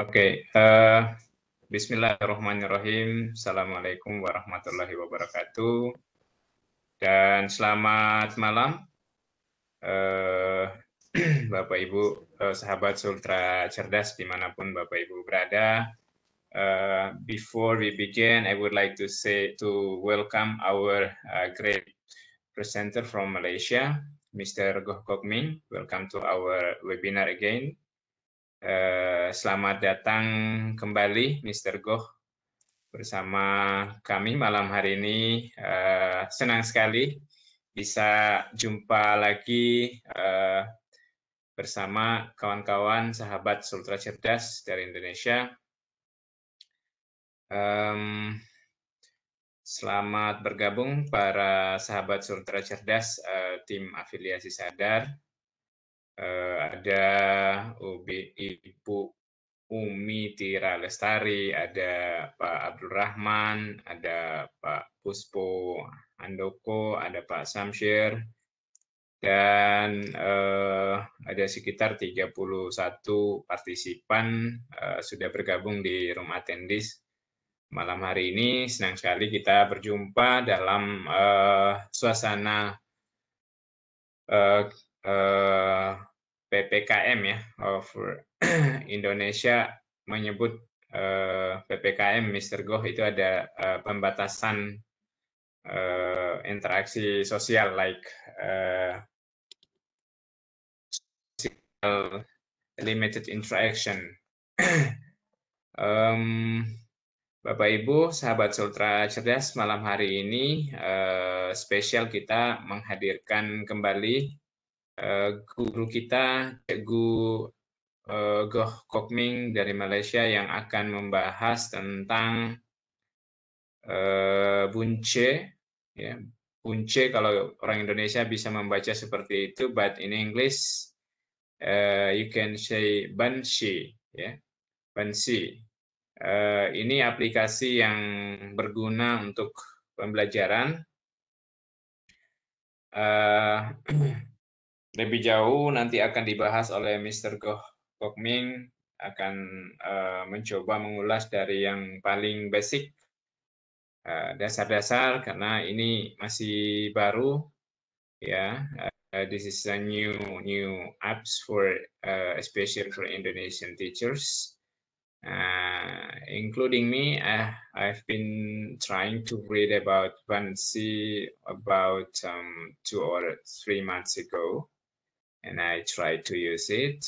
Oke, Bismillahirrahmanirrahim. Assalamualaikum warahmatullahi wabarakatuh. Dan selamat malam, eh, Bapak Ibu, sahabat Sultra Cerdas dimanapun Bapak Ibu berada. Before we begin, I would like to welcome our great presenter from Malaysia, Mr. Goh Kok Ming. Welcome to our webinar again. Selamat datang kembali, Mr. Goh, bersama kami malam hari ini. Senang sekali bisa jumpa lagi bersama kawan-kawan sahabat Sultra Cerdas dari Indonesia. Selamat bergabung para sahabat Sultra Cerdas, tim afiliasi sadar. Ada Ibu Umi Tira Lestari, ada Pak Abdul Rahman, ada Pak Puspo Andoko, ada Pak Samsyir, dan ada sekitar 31 partisipan sudah bergabung di room attendees. Malam hari ini senang sekali kita berjumpa dalam suasana PPKM ya, Indonesia menyebut PPKM, Mr. Goh, itu ada pembatasan interaksi sosial, like limited interaction. Bapak Ibu, sahabat Sultra Cerdas, malam hari ini spesial kita menghadirkan kembali guru kita, Cikgu Goh Kok Ming dari Malaysia, yang akan membahas tentang Buncee. Ya. Buncee kalau orang Indonesia bisa membaca seperti itu, but in English you can say Buncee. Ya. Buncee. Ini aplikasi yang berguna untuk pembelajaran. Lebih jauh nanti akan dibahas oleh Mr. Goh Kok Ming, akan mencoba mengulas dari yang paling basic, dasar-dasar, karena ini masih baru ya. This is a new apps for especially for Indonesian teachers. Including me, I've been trying to read about Buncee about 2 or 3 months ago, and I tried to use it.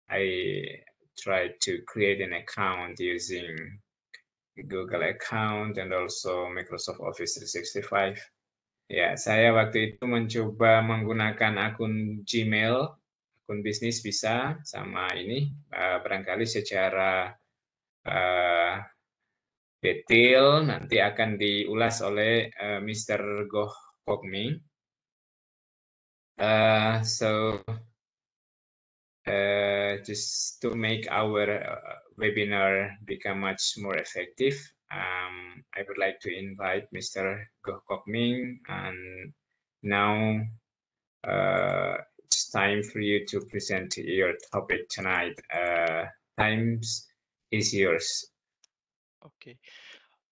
I tried to create an account using Google account and also Microsoft Office 365. Ya, saya waktu itu mencoba menggunakan akun Gmail, akun bisnis bisa, sama ini barangkali secara detail nanti akan diulas oleh Mr. Goh Kok Ming. So just to make our webinar become much more effective, I would like to invite Mr. Goh Kok Ming, and now it's time for you to present your topic tonight. Times is yours.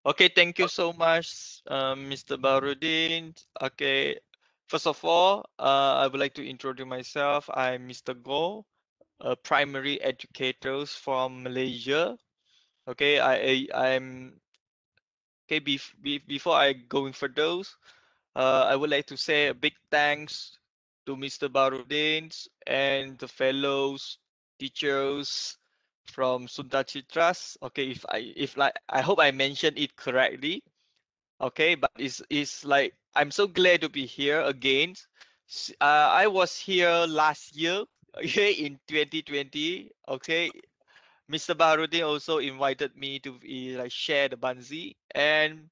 Okay, thank you so much, Mr. Barudin. Okay, first of all, I would like to introduce myself. I'm Mr. Goh, a primary educator from Malaysia. Okay, I'm okay. Before I going for those, I would like to say a big thanks to Mr. Barudin and the fellows teachers from Sultra Cerdas. Okay, I hope I mentioned it correctly. Okay, but it's like I'm so glad to be here again. I was here last year, okay, in 2020. Okay, Mr. Barudin also invited me to like share the Buncee, and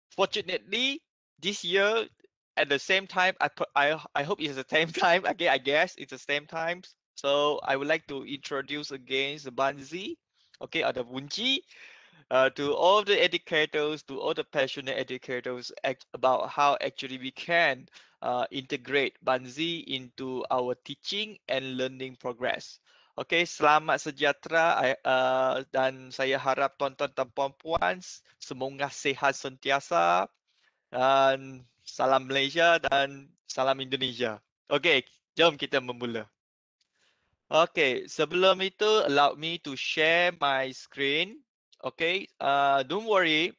fortunately this year at the same time, I hope it's the same time. Okay, I guess it's the same time. So I would like to introduce again the Buncee, okay, or the Buncee. to all the educators, to all the passionate educators about how actually we can integrate Buncee into our teaching and learning progress. Okay, selamat sejahtera dan saya harap tuan-tuan dan puan-puan semoga sehat sentiasa dan salam Malaysia dan salam Indonesia. Okay, jom kita memula. Okay, sebelum itu allow me to share my screen. Okay, don't worry.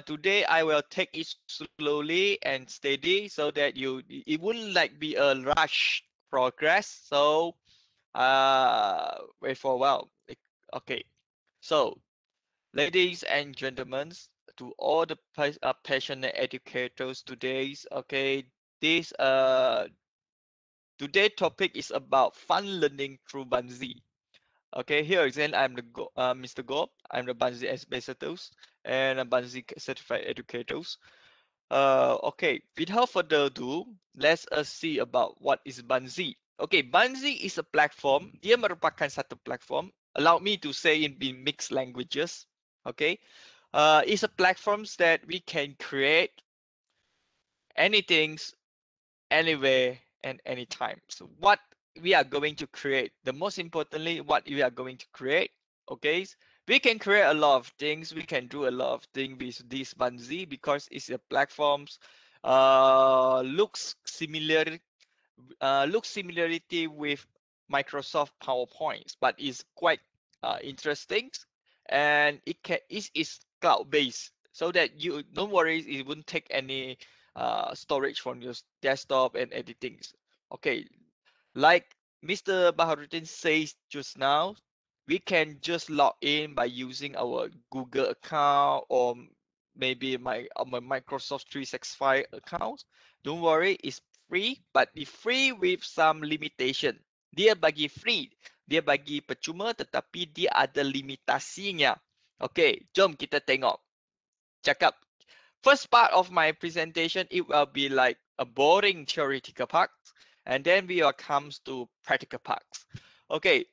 Today I will take it slowly and steady so that it wouldn't like be a rush progress. So wait for a while. Okay, so ladies and gentlemen, to all the passionate educators today's okay, this today topic is about fun learning through Buncee. Okay, here again, Mr. Go. I'm the Buncee ambassadors and a Buncee certified educators. Okay, without further ado, let's us see about what is Buncee. Okay, Buncee is a platform. Dia merupakan satu platform. Allow me to say in mixed languages. Okay, it's a platforms that we can create anything, anywhere, and anytime. So what we are going to create, the most importantly, what we are going to create, okay, we can create a lot of things. We can do a lot of things with this Buncee because it's a platforms looks similarity with Microsoft PowerPoints, but it's quite interesting, and it is cloud based, so that you don't worry, it won't take any storage from your desktop and editing. Okay, like Mr. Baharuddin says just now, we can just log in by using our Google account or maybe my Microsoft 365 account. Don't worry, it's free, but it's free with some limitation. Dia bagi free, dia bagi percuma tetapi dia ada limitasinya. Okay, jom kita tengok. Cakap first part of my presentation, it will be like a boring theoretical part, and then we will comes to practical parts. Okay,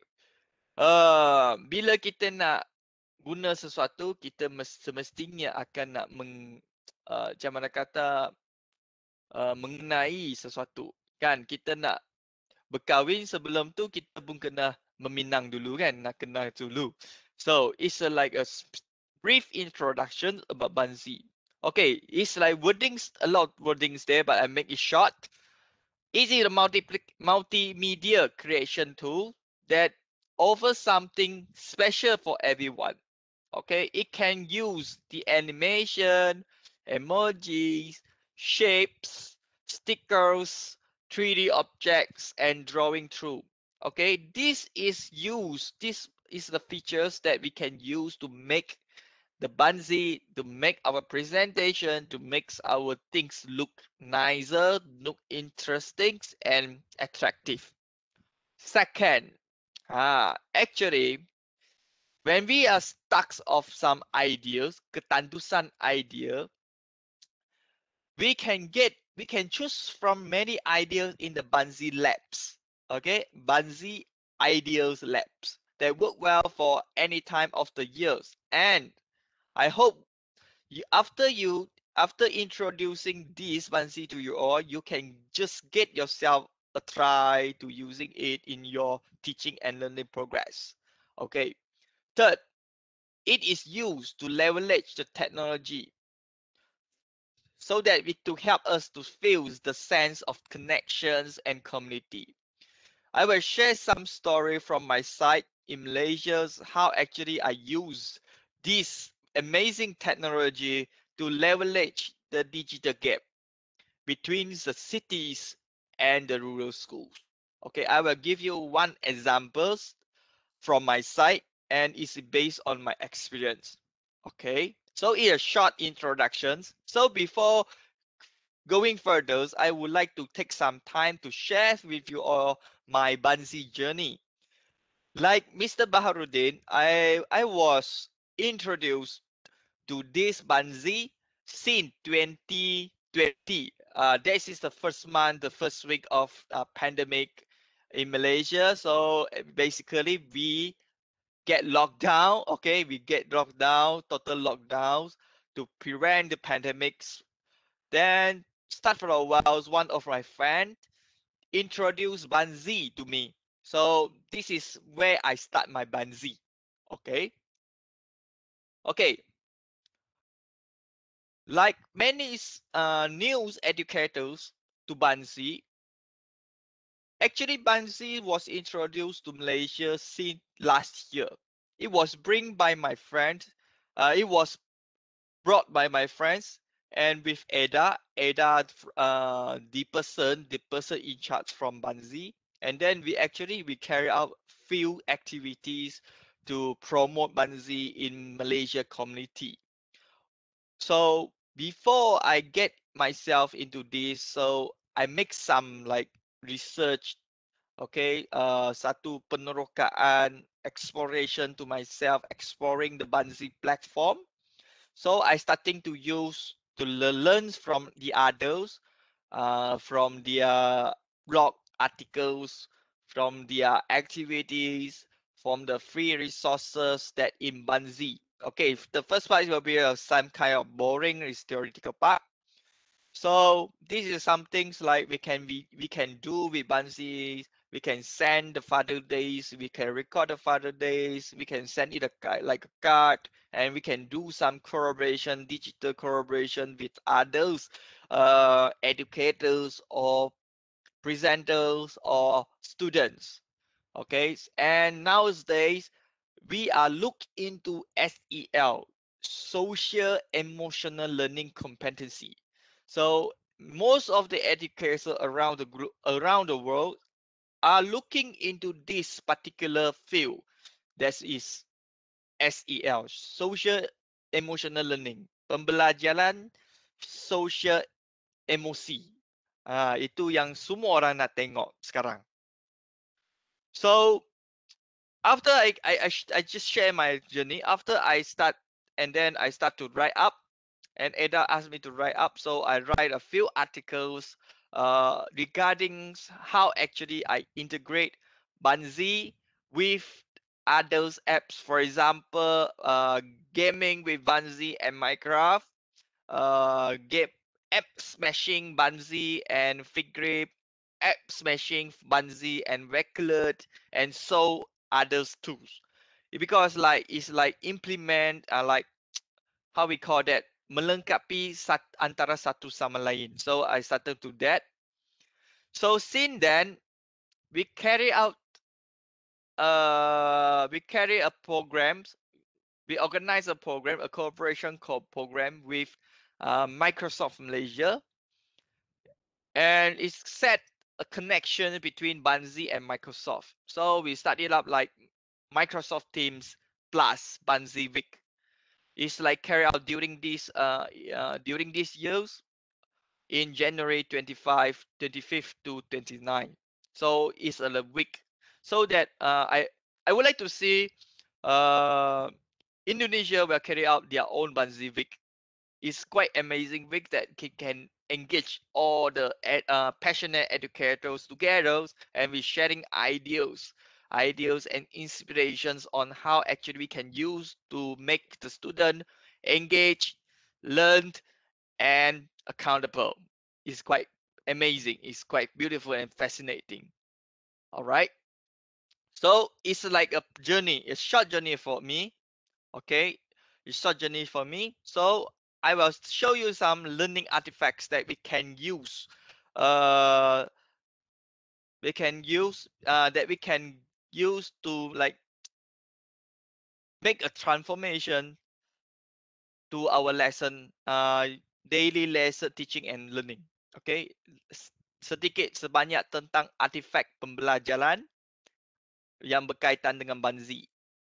bila kita nak guna sesuatu, kita semestinya akan nak macam mana kata mengenai sesuatu, kan? Kita nak berkahwin sebelum tu kita pun kena meminang dulu, kan? Nak kenal dulu. So it's like a brief introduction about Buncee. Okay, it's like wordings, a lot of wordings there, but I make it short. Is it a multimedia creation tool that offers something special for everyone? Okay, it can use the animation, emojis, shapes, stickers, 3D objects, and drawing through. Okay, this is the features that we can use to make the Buncee, to make our presentation, to make our things look nicer, look interesting, and attractive. Second, actually, when we are stuck of some ideas, ketandusan idea, we can choose from many ideas in the Buncee labs. Okay, Buncee ideas labs. They work well for any time of the years, and I hope after introducing this Buncee to you all, you can just get yourself a try to using it in your teaching and learning progress. Okay. Third, it is used to leverage the technology so that to help us to feel the sense of connections and community. I will share some story from my side in Malaysia, how actually I use this amazing technology to leverage the digital gap between the cities and the rural schools. Okay, I will give you one example from my side, and it's based on my experience. Okay, so in a short introduction, so before going further, I would like to take some time to share with you all my Buncee journey. Like Mr. Baharuddin, I was introduced to this Buncee since 2020. This is the first month, the first week of pandemic in Malaysia. So basically, we get locked down. Okay, we get locked down, total lockdowns to prevent the pandemics. Then start for a while, one of my friends introduced Buncee to me. So this is where I start my Buncee. Okay. Okay. Like many news educators to Buncee, actually Buncee was introduced to Malaysia since last year. It was bring by my friend. It was brought by my friends and with Ada, the person in charge from Buncee, and then we carry out few activities to promote Buncee in Malaysia community. So before I get myself into this, so I make some like research, okay, satu penerokaan exploration to myself, exploring the Buncee platform. So I starting to use to learn from the others, from their blog articles, from their activities, from the free resources that in Buncee. Okay, the first part will be some kind of boring is theoretical part. So this is some things like we can do with Buncee. We can send the Father Days. We can record the Father Days. We can send it like a card, and we can do some collaboration, digital collaboration with others, educators or presenters or students. Okay, and nowadays we are look into SEL, social emotional learning competency. So most of the educators around the group around the world are looking into this particular field, that is SEL, social emotional learning, pembelajaran social emosi. Itu yang semua orang nak tengok sekarang. So after I just share my journey. After I start, and then I start to write up, and Ada asked me to write up, so I write a few articles regarding how actually I integrate Buncee with others apps. For example, gaming with Buncee and Minecraft, game app smashing Buncee and Figgrip, app smashing Buncee and Veclet, and so others tools. Because like it's like implement like how we call that, melengkapi antara satu sama lain. So I started to that. So since then we carry out we carry a programs, we organize a program, a cooperation program with Microsoft Malaysia, and it's set a connection between Buncee and Microsoft. So we started up like Microsoft Teams plus Buncee Week. It's like carry out during these years in January 25, 25th to 29. So it's a week. So that I would like to see uh, Indonesia will carry out their own Buncee Week. It's quite amazing week that can engage all the passionate educators together, and we sharing ideas and inspirations on how actually we can use to make the student engage, learn, and accountable. It's quite amazing. It's quite beautiful and fascinating. All right. So it's like a journey, a short journey for me. Okay, it's short journey for me. So I will show you some learning artifacts that we can use. Uh, we can use to like make a transformation to our lesson, daily lesson teaching and learning. Okay, sedikit sebanyak tentang artifak pembelajaran yang berkaitan dengan Buncee.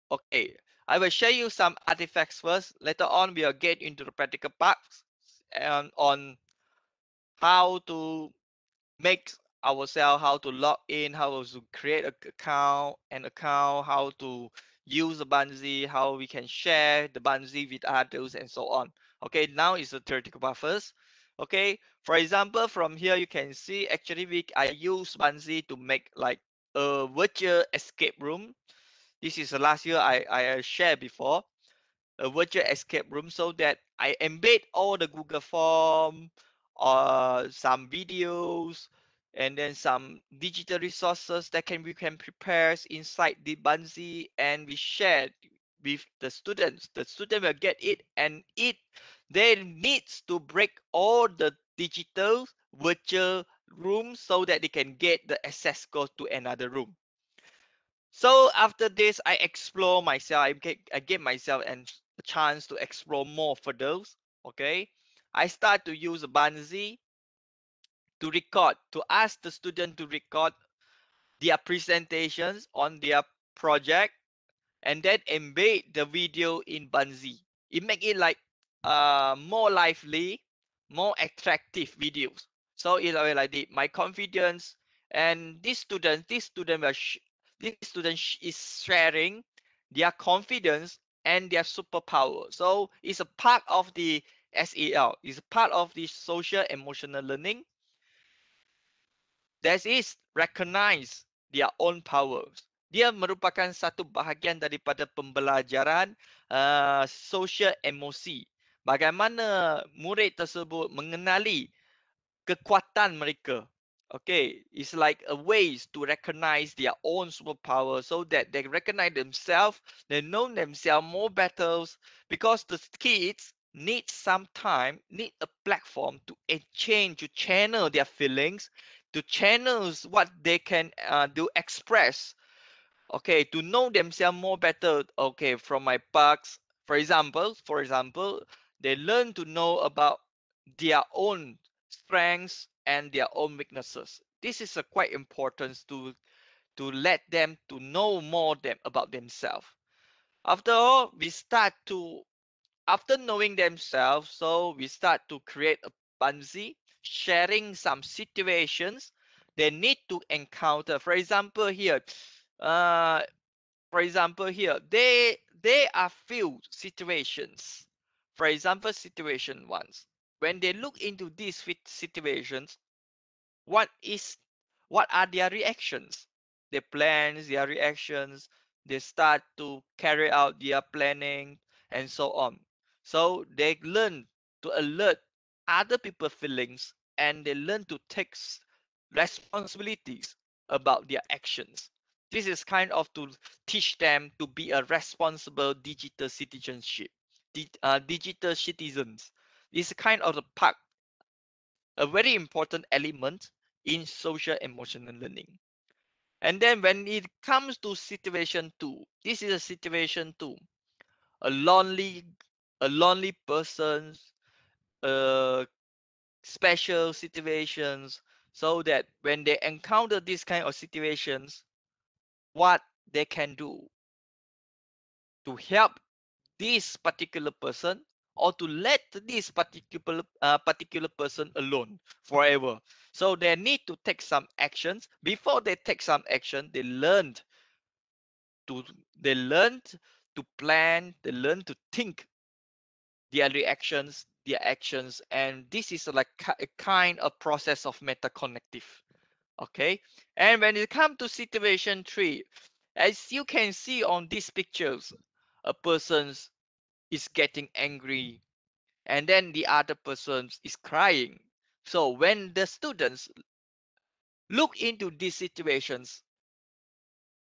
Okay, I will share you some artifacts first. Later on, we will get into the practical parts and on how to make ourselves, how to log in, how to create an account, how to use the Buncee, how we can share the Buncee with others, and so on. Okay, now is the theoretical part first. Okay, for example, from here you can see actually I use Buncee to make like a virtual escape room. This is the last year I shared before, a virtual escape room, so that I embed all the Google Form, some videos, and then some digital resources that we can prepare inside the Buncee, and we share with the students. The student will get it, and they needs to break all the digital virtual rooms so that they can get the access code to another room. So after this, I explore myself. I give myself a chance to explore more for those. Okay, I start to use Buncee to record, to ask the student to record their presentations on their project, and then embed the video in Buncee. It make it like more lively, more attractive videos. So it's like my confidence, and this student is sharing their confidence and their superpower. So it's a part of the SEL. It's a part of the social emotional learning that is recognize their own powers. Dia merupakan satu bahagian daripada pembelajaran social emosi. Bagaimana murid tersebut mengenali kekuatan mereka. Okay, it's like a ways to recognize their own superpower, so that they recognize themselves, they know themselves more better, because the kids need some time, need a platform to exchange, to channel their feelings, to channel what they can do express. Okay, to know themselves more better. Okay, from my bugs, for example, they learn to know about their own strengths and their own weaknesses. This is a quite important to let them to know more about themselves. After all, we start to after knowing themselves, so we start to create a Buncee, sharing some situations they need to encounter. For example, here, uh, there are few situations. For example, situation ones. When they look into these situations, what is what are their reactions? Their plans, their reactions, they start to carry out their planning and so on. So they learn to alert other people's feelings, and they learn to take responsibilities about their actions. This is kind of to teach them to be a responsible digital citizenship, digital citizens. This is kind of the part, a very important element in social emotional learning. And then when it comes to situation two, this is a situation two, a lonely, a lonely person, uh, special situations, so that when they encounter this kind of situations, what they can do to help this particular person, or to let this particular person alone forever. So they need to take some actions. Before they take some action, to they learned to plan, they learn to think their actions, and this is like a kind of process of metaconnective. Okay, and when it comes to situation three, as you can see on these pictures, a person is getting angry, and then the other person is crying. So when the students look into these situations,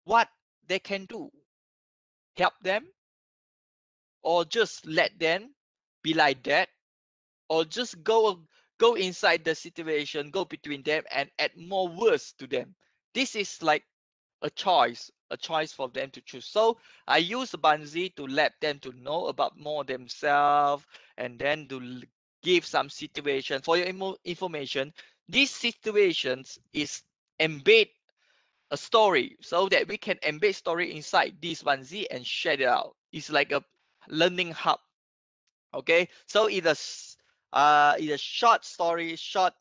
what they can do, help them, or just let them be like that, or just go inside the situation, go between them and add more words to them. This is like a choice for them to choose. So I use Buncee to let them to know about more themselves, and then to give some situation for your information. These situations is embed a story, so that we can embed story inside this Buncee and share it out. It's like a learning hub. Okay, so it's a short story, short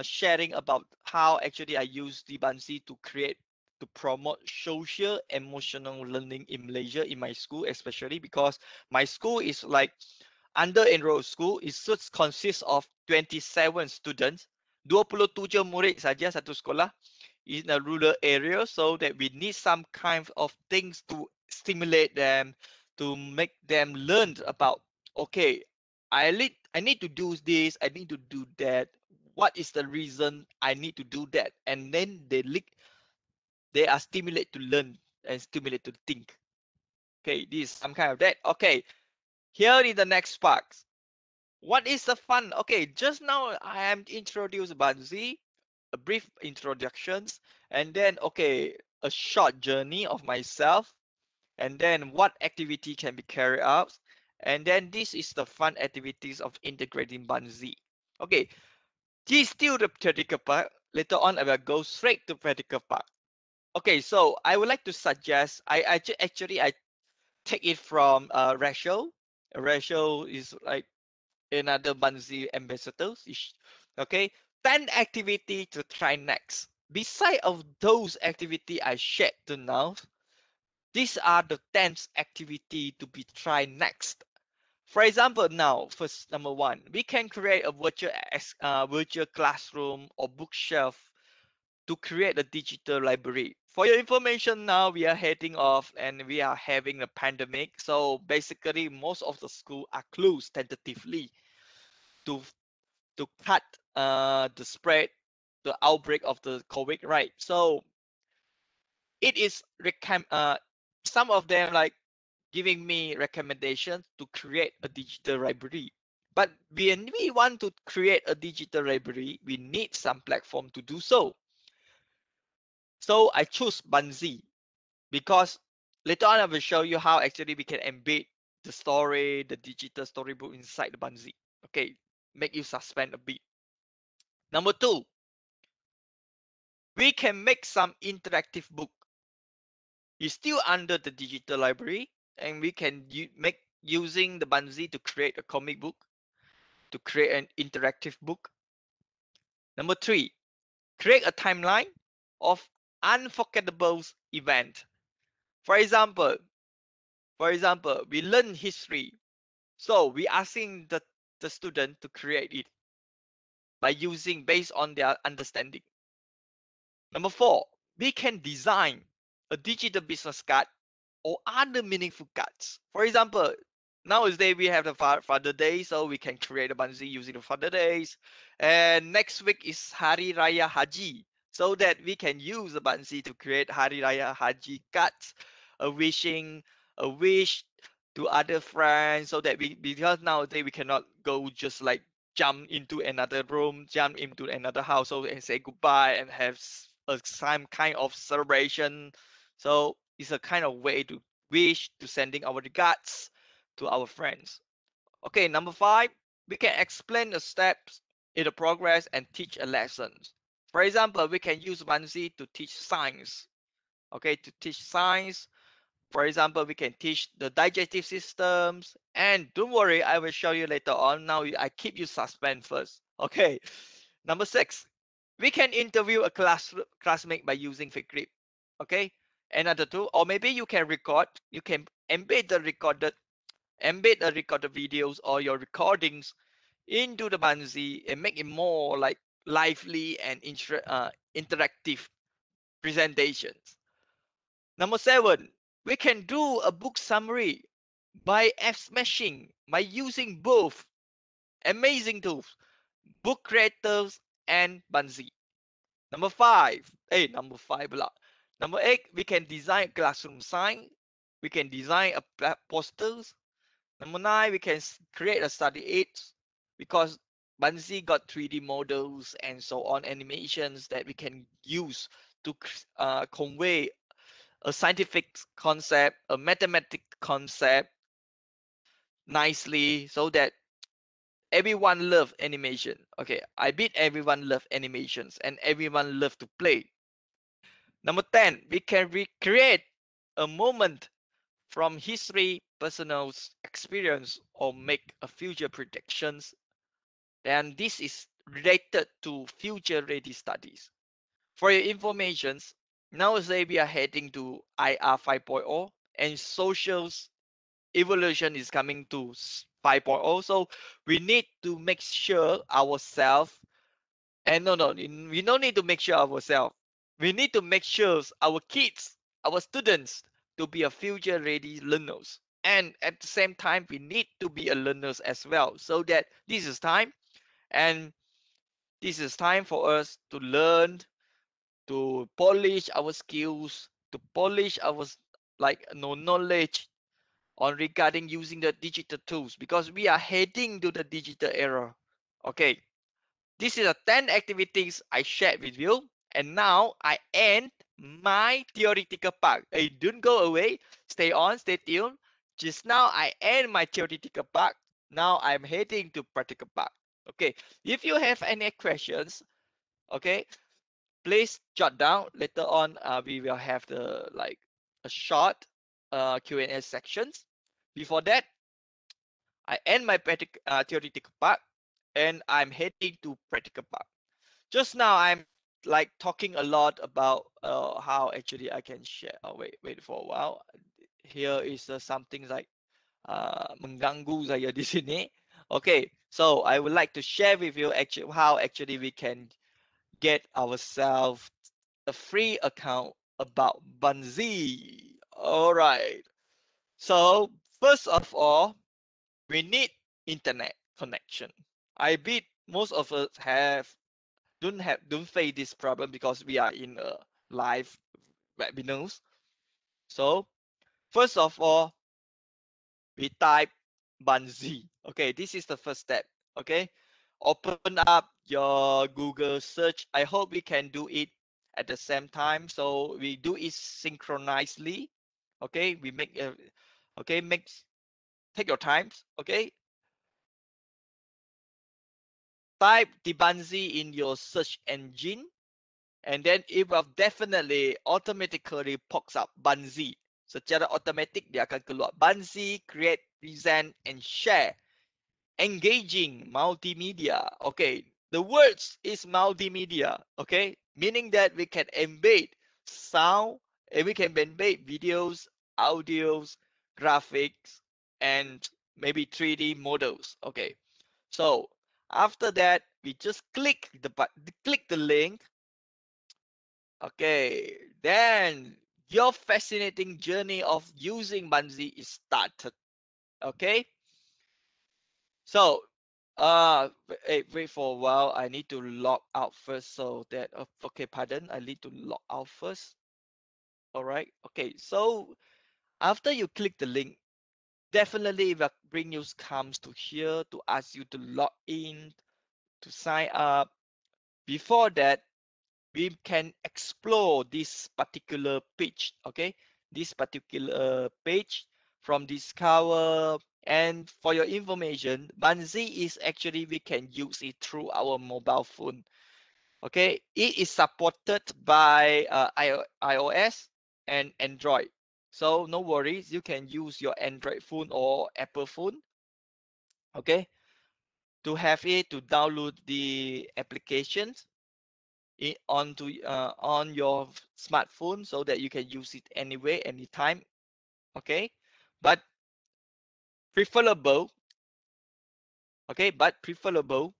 sharing about how actually I use the Buncee to create, to promote social emotional learning in Malaysia, in my school especially, because my school is like under enrolled school. It just consists of 27 students, 27 murid saja satu sekolah. in a rural area, so that we need some kind of things to stimulate them, to make them learn about, okay, I need to do this, I need to do that. What is the reason I need to do that? And then they are stimulated to learn and stimulated to think. Okay, this is some kind of that. Okay, here in the next part. What is the fun? Okay, just now I am introduced Buncee, a brief introductions, and then okay, a short journey of myself, and then what activity can be carried out, and then this is the fun activities of integrating Buncee. Okay, this is still the theoretical part. Later on, I will go straight to practical part. Okay, so I would like to suggest actually I take it from Ratio. Ratio is like another Buncee ambassadors. Okay, 10 activity to try next. Beside of those activity I shared to now, these are the 10 activity to be tried next. For example, now, first number one, we can create a virtual classroom or bookshelf to create a digital library. For your information, now we are heading off and we are having a pandemic. So basically, most of the school are closed tentatively to cut the spread, the outbreak of the COVID, right? So it is some of them like giving me recommendations to create a digital library. But when we want to create a digital library, we need some platform to do so. So I choose Buncee because later on I will show you how actually we can embed the story, the digital storybook inside the Buncee. Okay, make you suspend a bit. Number two, we can make some interactive book. It's still under the digital library, and we can make using the Buncee to create a comic book, to create an interactive book. Number three, create a timeline of unforgettable event. For example, we learn history, so we asking the student to create it by using based on their understanding. Number four, we can design a digital business card or other meaningful cards. For example, nowadays we have the Father Day, so we can create a Buncee using the Father Days. And next week is Hari Raya Haji, so that we can use the Buncee to create Hari Raya Haji cards, a wishing, a wish to other friends, so that because nowadays we cannot go just like jump into another room, jump into another household and say goodbye and have some kind of celebration. So it's a kind of way to wish, to sending our regards to our friends. Okay, number five, we can explain the steps in the progress and teach a lesson. For example, we can use Buncee to teach science. Okay, to teach science. For example, we can teach the digestive systems. And don't worry, I will show you later on. Now I keep you suspense first. Okay. Number six, we can interview a classmate by using fake clip. Okay. Another two, or maybe you can record. You can embed the recorded videos or your recordings into the Buncee and make it more like lively and interactive presentations. Number seven, we can do a book summary by F smashing by using both amazing tools, book creators and Buncee. Number five pula. Number eight, we can design classroom sign. We can design a posters. Number nine, we can create a study aids because Buncee got 3D models and so on animations that we can use to convey a scientific concept, a mathematic concept nicely so that everyone love animation. Okay, I bet everyone love animations and everyone love to play. Number 10, we can recreate a moment from history, personal experience, or make a future predictions. And this is related to future ready studies. For your informations, nowadays we are heading to IR 5.0 and social evolution is coming to 5.0. So we need to make sure ourselves, and no, we don't need to make sure ourselves. We need to make sure our kids, our students, to be a future ready learners. And at the same time, we need to be a learners as well. So that this is time, and this is time for us to learn, to polish our skills, to polish our knowledge on regarding using the digital tools, because we are heading to the digital era. Okay, this is the 10 activities I shared with you. And now I end my theoretical part. Hey, don't go away. Stay on, stay tuned. Just now I end my theoretical part. Now I'm heading to practical part. Okay, if you have any questions, okay, please jot down. Later on, we will have the a short Q&A sections. Before that, I end my theoretical part, and I'm heading to practical part. Just now, I'm talking a lot about how actually I can share. Oh, wait for a while. Here is something like mengganggu saya di sini. Okay, so I would like to share with you actually how actually we can get ourselves a free account about Buncee. All right. So first of all, we need internet connection. I bet most of us don't face this problem because we are in a live webinars. So first of all, we type Buncee. Okay, this is the first step. Okay, open up your Google search. I hope we can do it at the same time. So we do it synchronously. Okay, we make okay, take your times. Okay, type the Buncee in your search engine, and then it will definitely automatically pops up Buncee. Secara otomatik dia akan keluar Buncee, create, present, and share. Engaging multimedia. Okay, the words is multimedia. Okay, meaning that we can embed sound, and we can embed videos, audios, graphics, and maybe 3D models. Okay, so after that, we just click the link. Okay, then your fascinating journey of using Buncee is started. Okay, so wait for a while. I need to log out first, so that okay, pardon. I need to log out first. All right. Okay. So after you click the link, definitely it will bring you comes to here to ask you to log in to sign up. Before that, we can explore this particular page. Okay, this particular page from discover. And for your information, Buncee is actually we can use it through our mobile phone. Okay, it is supported by iOS and Android. So no worries, you can use your Android phone or Apple phone. Okay, to have it to download the applications on your smartphone so that you can use it anywhere, anytime. Okay, but preferable. Okay, but preferable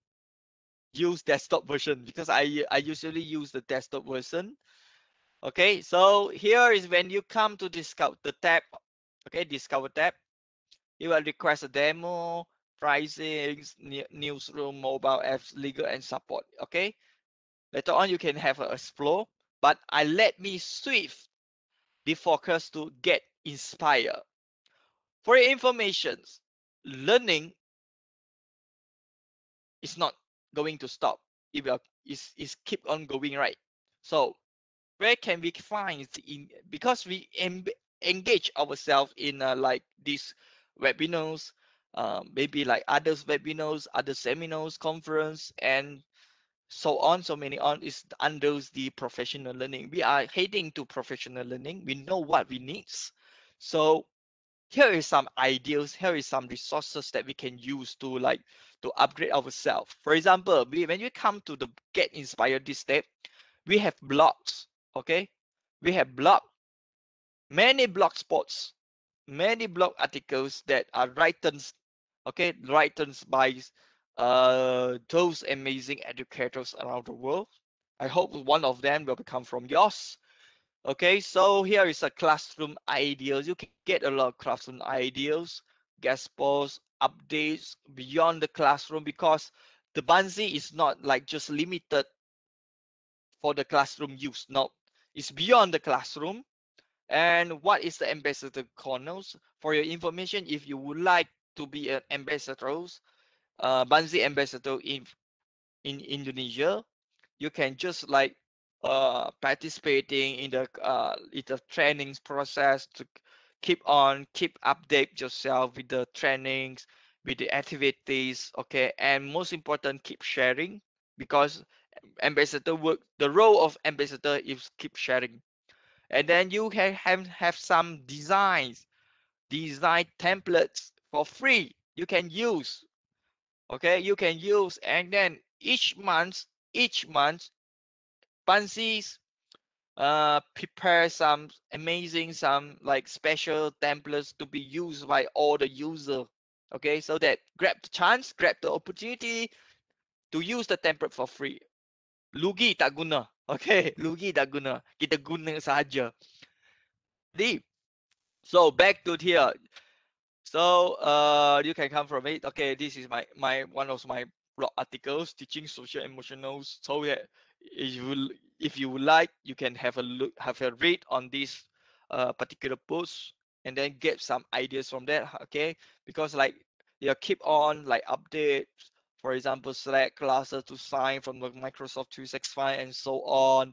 use desktop version because I usually use the desktop version. Okay, so here is when you come to discover the tab. Okay, discover tab. You will request a demo, pricing, newsroom, mobile apps, legal, and support. Okay, later on you can have a explore, but I let me swift the focus to get inspired. For your information, learning is not going to stop. It will is keep on going, right? So where can we find in because we engage ourselves in like these webinars, maybe like others webinars, other seminars, conference, and so on, so many on is under the professional learning. We are heading to professional learning. We know what we need. So here is some ideas, here is some resources that we can use to to upgrade ourselves. For example, when you come to the get inspired this step, we have blogs. Okay, we have many blog spots, many blog articles that are written, okay, written by those amazing educators around the world. I hope one of them will become from yours. Okay, so here is a classroom ideas. You can get a lot of classroom ideas, guest posts, updates beyond the classroom, because the Buncee is not like just limited for the classroom use. No, it's beyond the classroom. And what is the ambassador corners? For your information, if you would like to be an ambassador, Buncee ambassador in Indonesia, you can just like participating in the trainings process to keep update yourself with the trainings, with the activities. Okay, and most important, keep sharing, because ambassador work, the role of ambassador is keep sharing. And then you can have some design templates for free you can use. Okay, you can use. And then each month Buncees prepare some amazing, some like special templates to be used by all the user. Okay, so that grab the chance, grab the opportunity to use the template for free. Lugi tak guna. Okay, lugi tak guna, kita guna saja. Jadi, so back to here. So you can come from it. Okay, this is my one of my blog articles, teaching social emotional. So yeah, if you would like, you can have a look, have a read on this particular post, and then get some ideas from that. Okay, because like you keep on like updates. For example, select classes to sign from the Microsoft 365 and so on.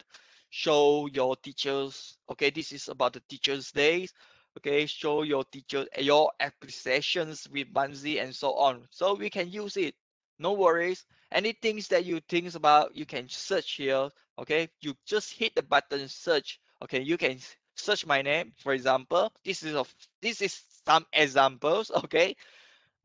Show your teachers. Okay, this is about the Teachers' Days. Okay, show your teacher your appreciations with Buncee and so on, so we can use it. No worries. Any things that you think about, you can search here. Okay, you just hit the button search. Okay, you can search my name, for example. This is some examples. Okay,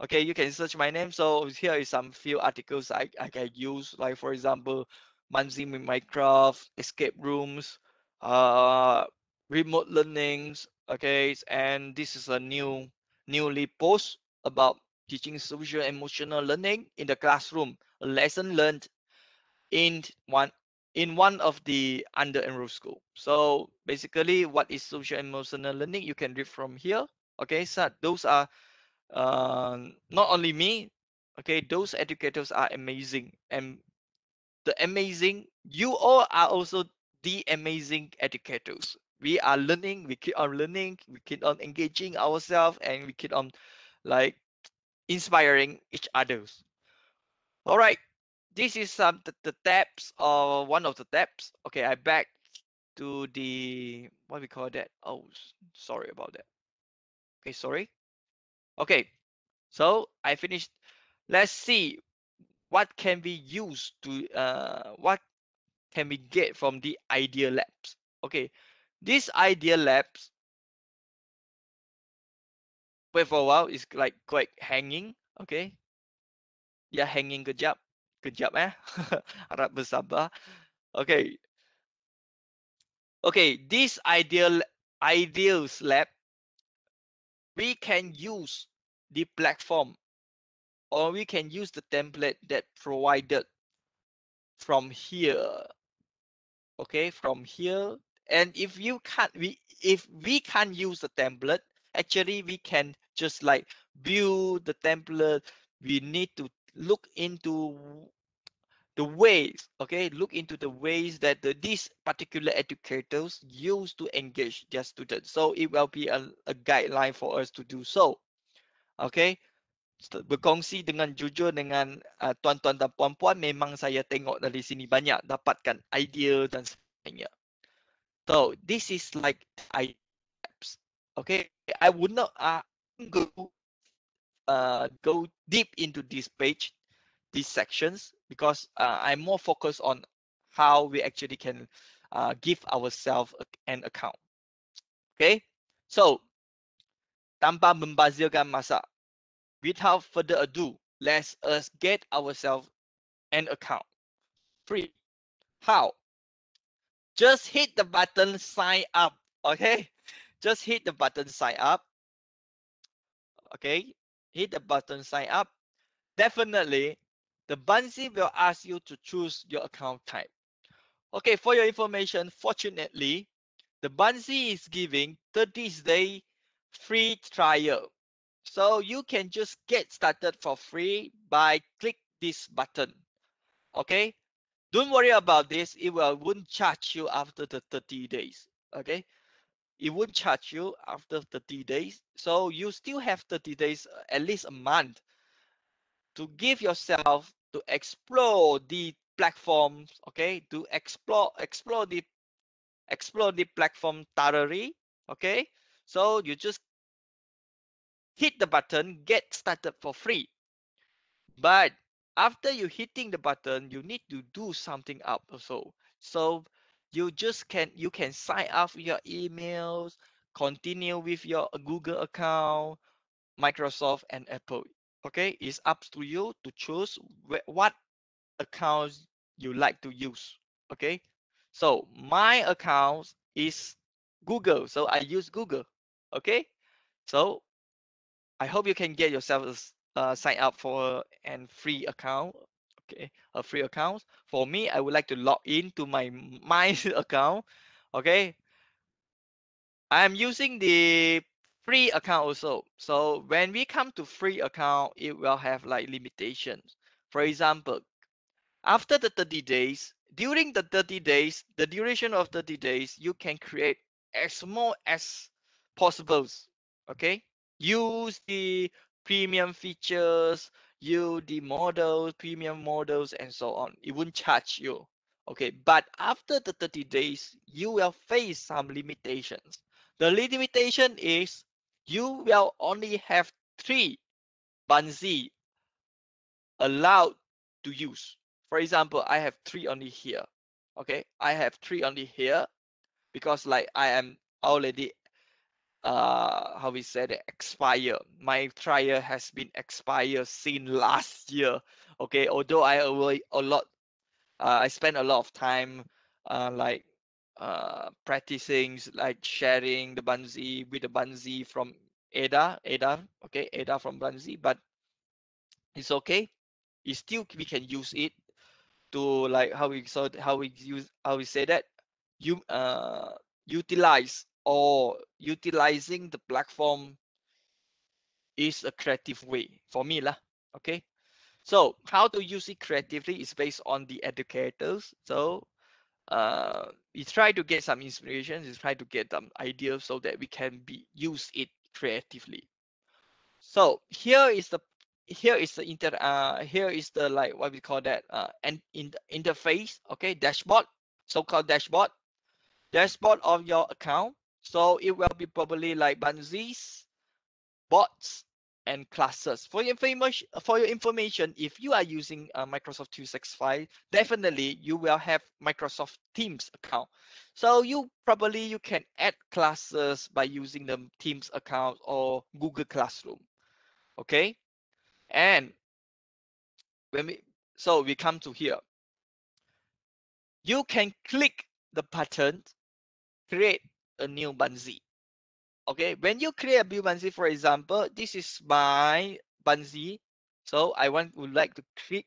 okay, you can search my name. So here is some few articles I can use, like for example, Buncee with Minecraft, escape rooms, uh remote learnings. Okay, and this is a newly post about teaching social emotional learning in the classroom, a lesson learned in one one of the under enrolled school. So basically, what is social emotional learning, you can read from here. Okay, so those are not only me. Okay, those educators are amazing, and the amazing, you all are also the amazing educators. We are learning, we keep on learning, we keep on engaging ourselves, and we keep on like inspiring each others. All right, this is some the tabs, or one of the tabs. Okay, I back to the, what we call that. Oh, sorry about that. Okay, sorry. Okay, so I finished. Let's see what can we use to what can we get from the idea labs. Okay, this idea labs, wait for a while, is like quite hanging. Okay, ya hanging, kejap kejap harap bersabar. Okay, okay, this ideals lab, we can use the platform, or we can use the template that provided from here. Okay, from here. And if we can't use the template, actually we can just like build the template. We need to look into the ways, okay, look into the ways that these particular educators use to engage their students, so it will be a guideline for us to do so. Okay, berkongsi dengan jujur dengan tuan-tuan dan puan-puan, memang saya tengok dari sini banyak dapatkan idea dan sebagainya. So this is like ideas. Okay, I would not go deep into this page, these sections, because I'm more focused on how we actually can give ourselves an account. Okay, so tanpa membazirkan masa, without further ado, let us get ourselves an account free. How? Just hit the button sign up. Okay, just hit the button sign up. Okay, hit the button sign up. Definitely the Buncee will ask you to choose your account type. Okay, for your information, fortunately, the Buncee is giving 30-day free trial. So you can just get started for free by click this button. Okay, don't worry about this. Won't charge you after the 30 days. Okay, it won't charge you after 30 days. So you still have 30 days, at least a month, to give yourself to explore the platforms. Okay, to explore the platform thoroughly. Okay, so you just hit the button, get started for free. But after you hitting the button, you need to do something up also. So you can sign up your emails, continue with your Google account, Microsoft and Apple. Okay, it's up to you to choose what accounts you like to use. Okay, so my account is Google, so I use Google. Okay, so I hope you can get yourself sign up for an free account. Okay, a free account. For me, I would like to log in to my account. Okay, I'm using the free account also. So when we come to free account, it will have like limitations. For example, after the 30 days, during the 30 days, the duration of 30 days, you can create as small as possible. Okay, use the premium features, use the models, premium models, and so on. It won't charge you. Okay, but after the 30 days, you will face some limitations. The limitation is you will only have 3 Buncee allowed to use. For example, I have 3 only here. Okay, I have 3 only here because like I am already how we said it, expire. My trial has been expired since last year. Okay, although I spent a lot of time like practicing, like sharing the Buncee with the Buncee from Ada, okay, Ada from Buncee, but it's okay. It's still we can use it to like how we say that you utilize or utilizing the platform is a creative way for me lah. Okay, so how to use it creatively is based on the educators. So we try to get some inspiration, we try to get some ideas so that we can use it creatively. So here is the like what we call that and in the interface. Okay, dashboard, so-called dashboard of your account. So it will be probably like Bunzees, bots, and classes. For your information, if you are using Microsoft 365, definitely you will have Microsoft Teams account. So you can add classes by using the Teams account or Google Classroom. Okay, and when we come to here, you can click the button, create a new Buncee. Okay, when you create a new Buncee, for example, this is my Buncee. So would like to click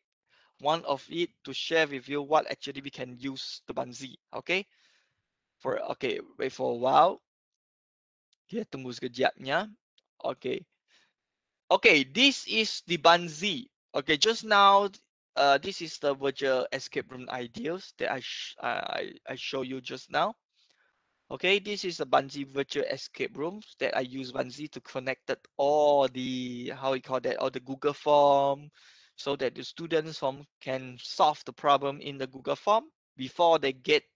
one of it to share with you what actually we can use the Buncee. Okay, wait for a while. Kita tunggu sekejapnya. Okay. Okay, this is the Buncee. Okay, just now, this is the virtual escape room ideas that I show you just now. Okay, this is a Buncee virtual escape rooms that I use Buncee to connect all the how we call that all the Google form, so that the students can solve the problem in the Google form before they get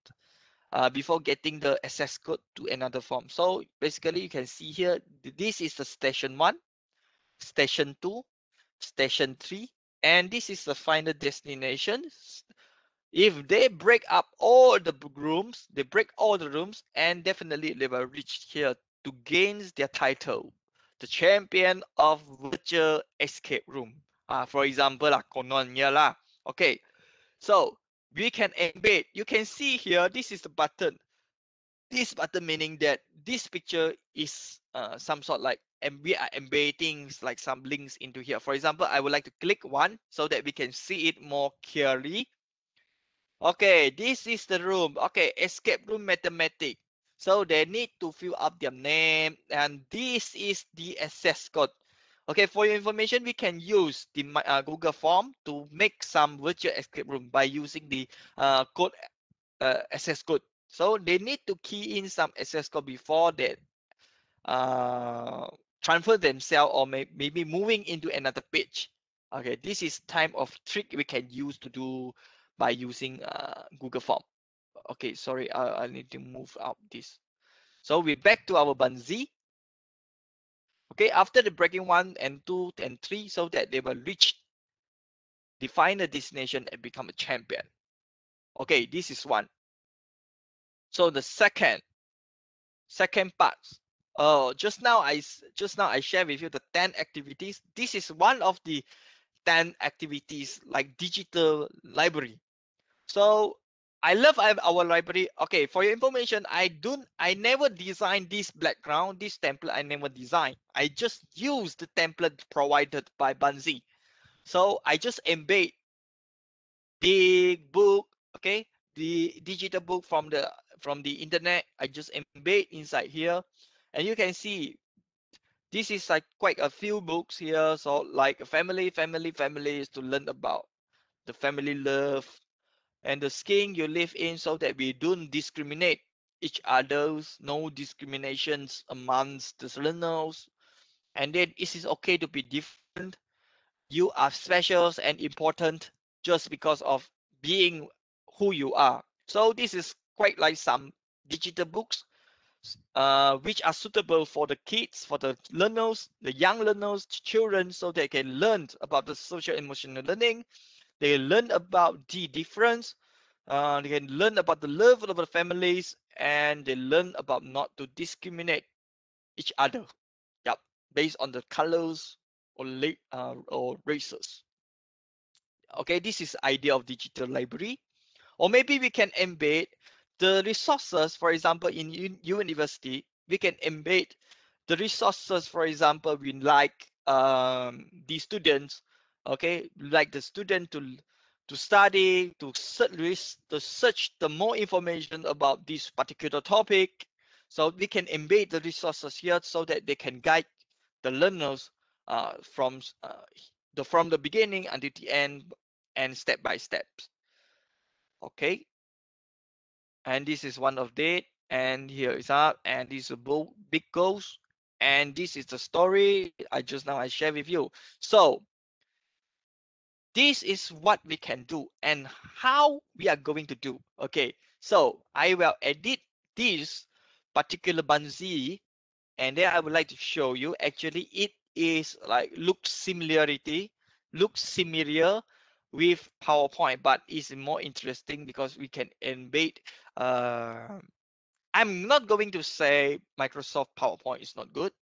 before getting the access code to another form. So basically, you can see here this is the station 1, station 2, station 3, and this is the final destination. If they break up all the rooms, they break all the rooms, and definitely they will reach here to gain their title, the champion of virtual escape room. For example, kononnya lah. Okay, so we can embed. You can see here, this is the button. This button meaning that this picture is some sort like, and we are embedding like some links into here. For example, I would like to click one so that we can see it more clearly. Okay, this is the room. Okay, escape room mathematics. So they need to fill up their name, and this is the access code. Okay, for your information, we can use the Google form to make some virtual escape room by using the code access code. So they need to key in some access code before they uh, transfer themselves or maybe moving into another page. Okay, this is type of trick we can use to do by using Google Form. Okay, sorry, I need to move out this. So we're back to our Buncee. Okay, after the breaking 1 and 2 and 3, so that they will reach the final destination and become a champion. Okay, this is one. So the second part. Oh, just now I share with you the 10 activities. This is one of the 10 activities like digital library. So I love our library. Okay, for your information, I never designed this background, this template I never designed. I just use the template provided by Buncee. So I just embed big book, okay, the digital book from the internet. I just embed inside here, and you can see this is like quite a few books here. So like families to learn about the family love and the skin you live in, so that we don't discriminate each others, no discriminations amongst the learners, and then it is okay to be different. You are special and important just because of being who you are. So this is quite like some digital books which are suitable for the kids, for the learners, the young learners, children, so they can learn about the social emotional learning. They learn about the difference. They can learn about the love of the families, and they learn about not to discriminate each other. Yep, based on the colors or races. Okay, this is idea of digital library. Or maybe we can embed the resources. For example, in university, we can embed the resources. For example, we like the students, okay, like the student to study, to search the more information about this particular topic. So we can embed the resources here so that they can guide the learners from the beginning until the end and step by step. Okay, and this is one of it, and here is up, and this is a big goals, and this is the story I share with you. So this is what we can do and how we are going to do. Okay, so I will edit this particular Buncee, and then I would like to show you. Actually, it is like looks similar with PowerPoint, but it's more interesting because we can embed uh, I'm not going to say Microsoft PowerPoint is not good.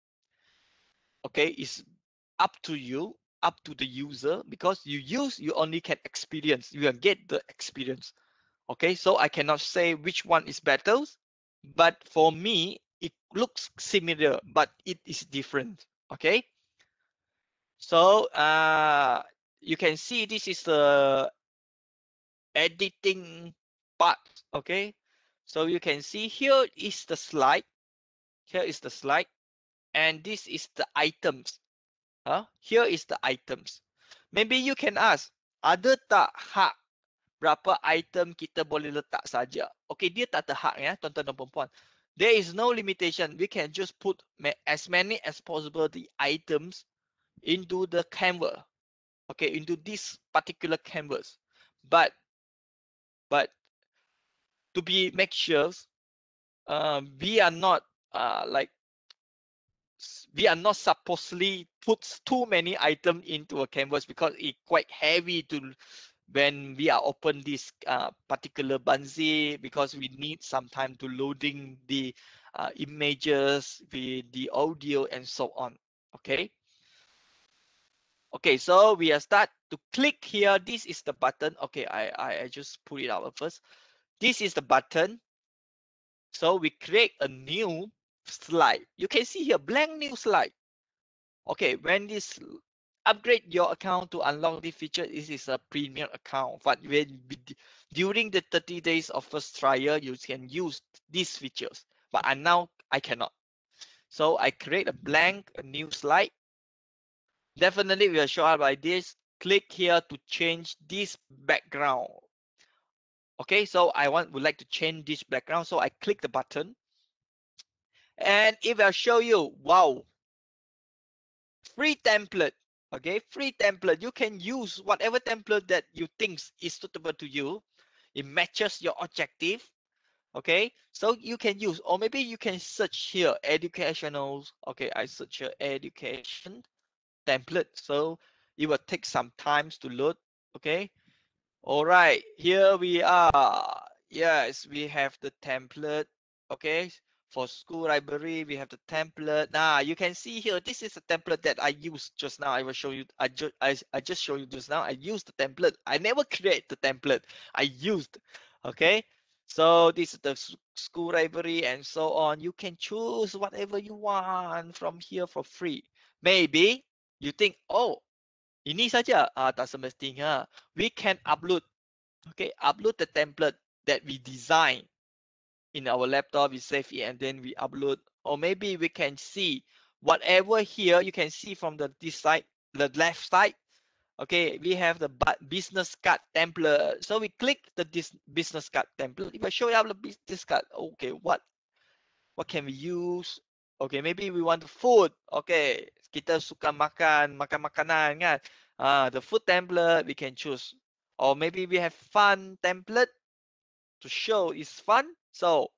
Okay, it's up to you, up to the user, because you only can experience, you can get the experience. Okay, so I cannot say which one is better, but for me, it looks similar, but it is different. Okay, so you can see this is the editing part. Okay, so you can see here is the slide. Here is the slide. And this is the items. Here is the items. Maybe you can ask, ada tak hak berapa item kita boleh letak saja? Okay, dia tak ada hak ya, tuan-tuan dan puan-puan. There is no limitation. We can just put as many as possible the items into the canvas. Okay, into this particular canvas. But to be make sure, we are not like we are not supposedly put too many items into a canvas because it's quite heavy to when we are open this particular Buncee, because we need some time to loading the images with the audio and so on. Okay, so we are start to click here. This is the button. Okay, I just put it out first. This is the button. So we create a new slide. You can see here blank new slide. Okay, when this upgrade your account to unlock this feature. This is a premium account, but during the 30 days of first trial, you can use these features. But now I cannot. So I create a blank, a new slide. Definitely we will show up like this. Click here to change this background. Okay, so I would like to change this background. So I click the button, and it will show you, wow, free template. Okay, free template. You can use whatever template that you think is suitable to you. It matches your objective. Okay, so you can use, or maybe you can search here educational. Okay, I search here education template, so it will take some time to load. Okay, all right, here we are. Yes, we have the template. Okay, for school library, we have the template. Now you can see here, this is a template that I used just now. I will show you. I just show you just now. I used the template. I never create the template. I used. Okay, so this is the school library and so on. You can choose whatever you want from here for free. Maybe you think, oh, ini saja, tak semestinya. We can upload, okay, upload the template that we design in our laptop, we save it, and then we upload. Or maybe we can see whatever here, you can see from this side, the left side. Okay, we have the business card template. So we click this business card template. If I show you the business card, okay, what can we use? Okay, maybe we want food. Okay, kita suka makan makanan kan. The food template we can choose. Or maybe we have fun template to show is fun. So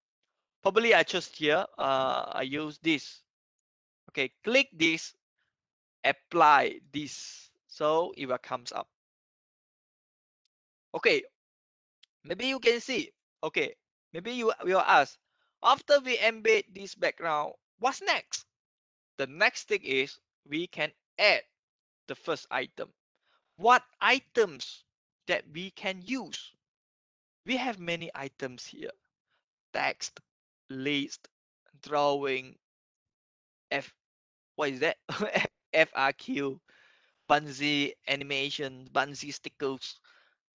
probably I choose here. I use this. Okay, click this, apply this. So it will comes up. Okay, maybe you can see. Okay, maybe you will ask, after we embed this background, what's next? The next thing is we can add the first item. What items that we can use? We have many items here. Text, list, drawing, F, what is that? FRQ, Buncee animations, Buncee stickers,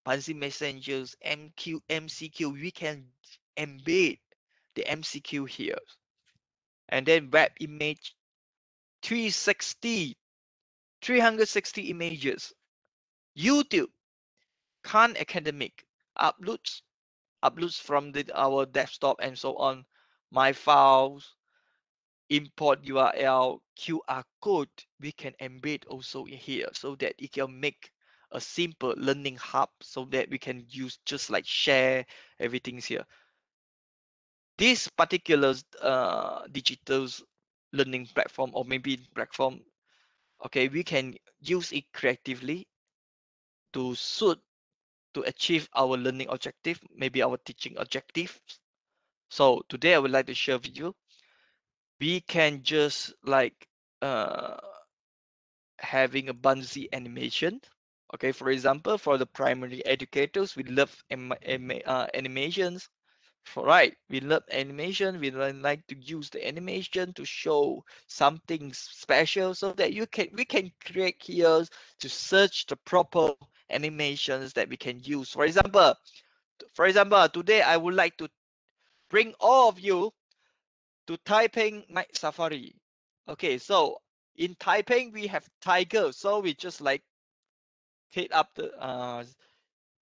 Buncee messengers, MCQ. We can embed the MCQ here. And then web image, 360, 360 images. YouTube, Khan Academic, uploads from our desktop and so on. My files, import URL, QR code, we can embed also in here so that it can make a simple learning hub so that we can use just like share everything's here. This particular digital learning platform or maybe platform, okay, we can use it creatively to suit to achieve our learning objective, maybe our teaching objectives. So today I would like to share with you, we can just like having a Buncee animation. Okay, for example, for the primary educators, we love animations. Right, we love animation. We like to use the animation to show something special so that we can create here to search the proper animations that we can use. For example, today I would like to bring all of you to Taiping Night Safari. Okay, so in Taiping we have tiger, so we just like hit up the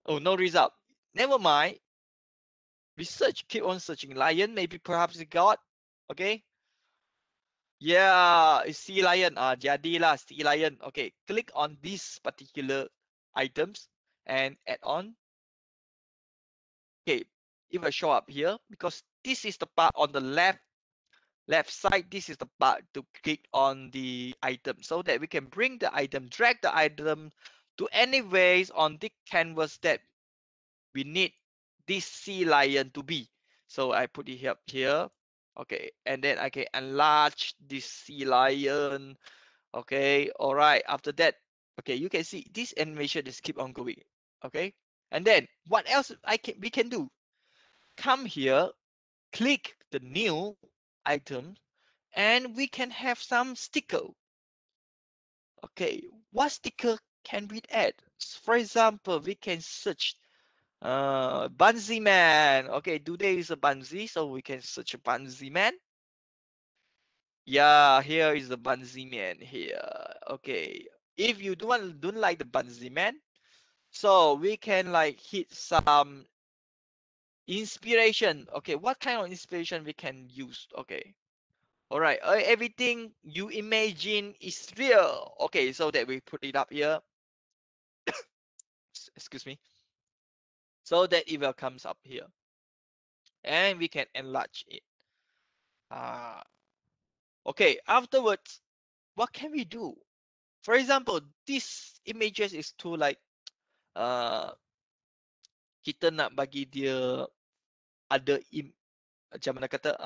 oh, no result. Never mind. We search, keep on searching. Lion, maybe perhaps it got. Okay. Yeah, it's sea lion. Jadilah sea lion. Okay, click on these particular items and add on. Okay, it will show up here because this is the part on the left side. This is the part to click on the item so that we can bring the item, drag the item to any ways on the canvas that we need this sea lion to be. So I put it up here. Okay, and then I can enlarge this sea lion. Okay, all right. After that, okay, you can see this animation is keep on going. Okay, and then what else we can do? Come here, click the new item, and we can have some sticker. Okay, what sticker can we add? For example, we can search Buncee man. Okay, today is a Buncee, so we can search a Buncee man. Yeah, here is the Buncee man here. Okay, if you don't like the Buncee man, so we can like hit some inspiration. Okay, what kind of inspiration we can use? Okay, all right, everything you imagine is real. Okay, so that we put it up here. Excuse me. So that it will comes up here, and we can enlarge it. Uh, okay, afterwards, what can we do? For example, this images is too like kita nak bagi dia ada macam mana kata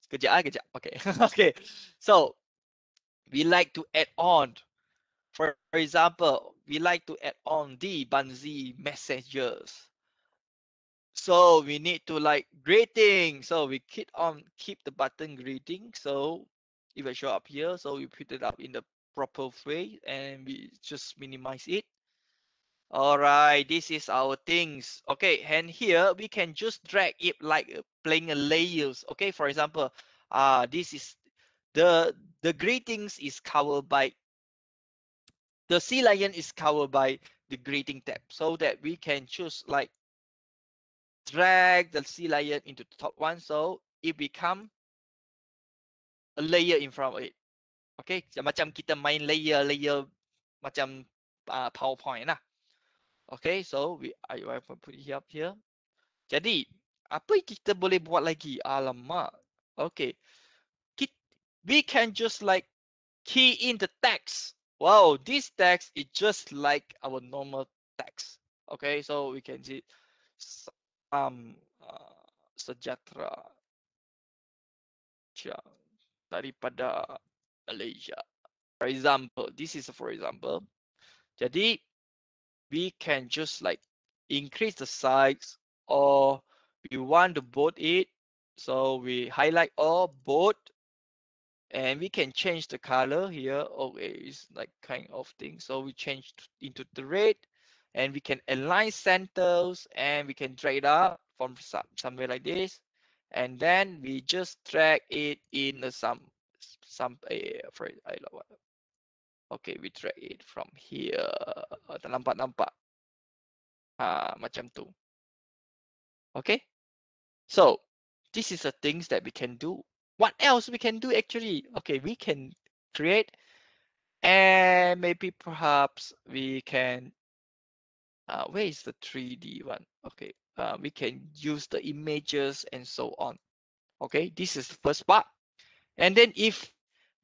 kejap. Okay. Okay. So we like to add on. For example, we like to add on the Buncee messages. So we need to like greeting. So we keep the button greeting. So it will show up here. So we put it up in the proper way and we just minimize it. All right, this is our things. Okay, and here we can just drag it like playing a layers. Okay, for example, this is the greetings is covered by the sea lion is covered by the greeting tab, so that we can choose like drag the sea lion into the top one, so it become a layer in front of it. Okay, macam kita main layer macam PowerPoint lah. Okay, so I will put it up here. Jadi, apa yang kita boleh buat lagi? Alamak. Okay. We can just like key in the text. Wow, this text is just like our normal text. Okay, so we can see some sejahtera daripada Malaysia. For example, this is for example. Jadi, we can just like increase the size, or we want to bold it, so we highlight all bold, and we can change the color here. Okay, it's like kind of thing, so we change into the red, and we can align centers, and we can drag it up from somewhere like this, and then we just drag it in some for okay, we drag it from here. Nampak macam tu. Okay, so this is the things that we can do. What else we can do actually? Okay, we can create, and maybe perhaps we can where is the 3D one? Okay, we can use the images and so on. Okay, this is the first part. And then if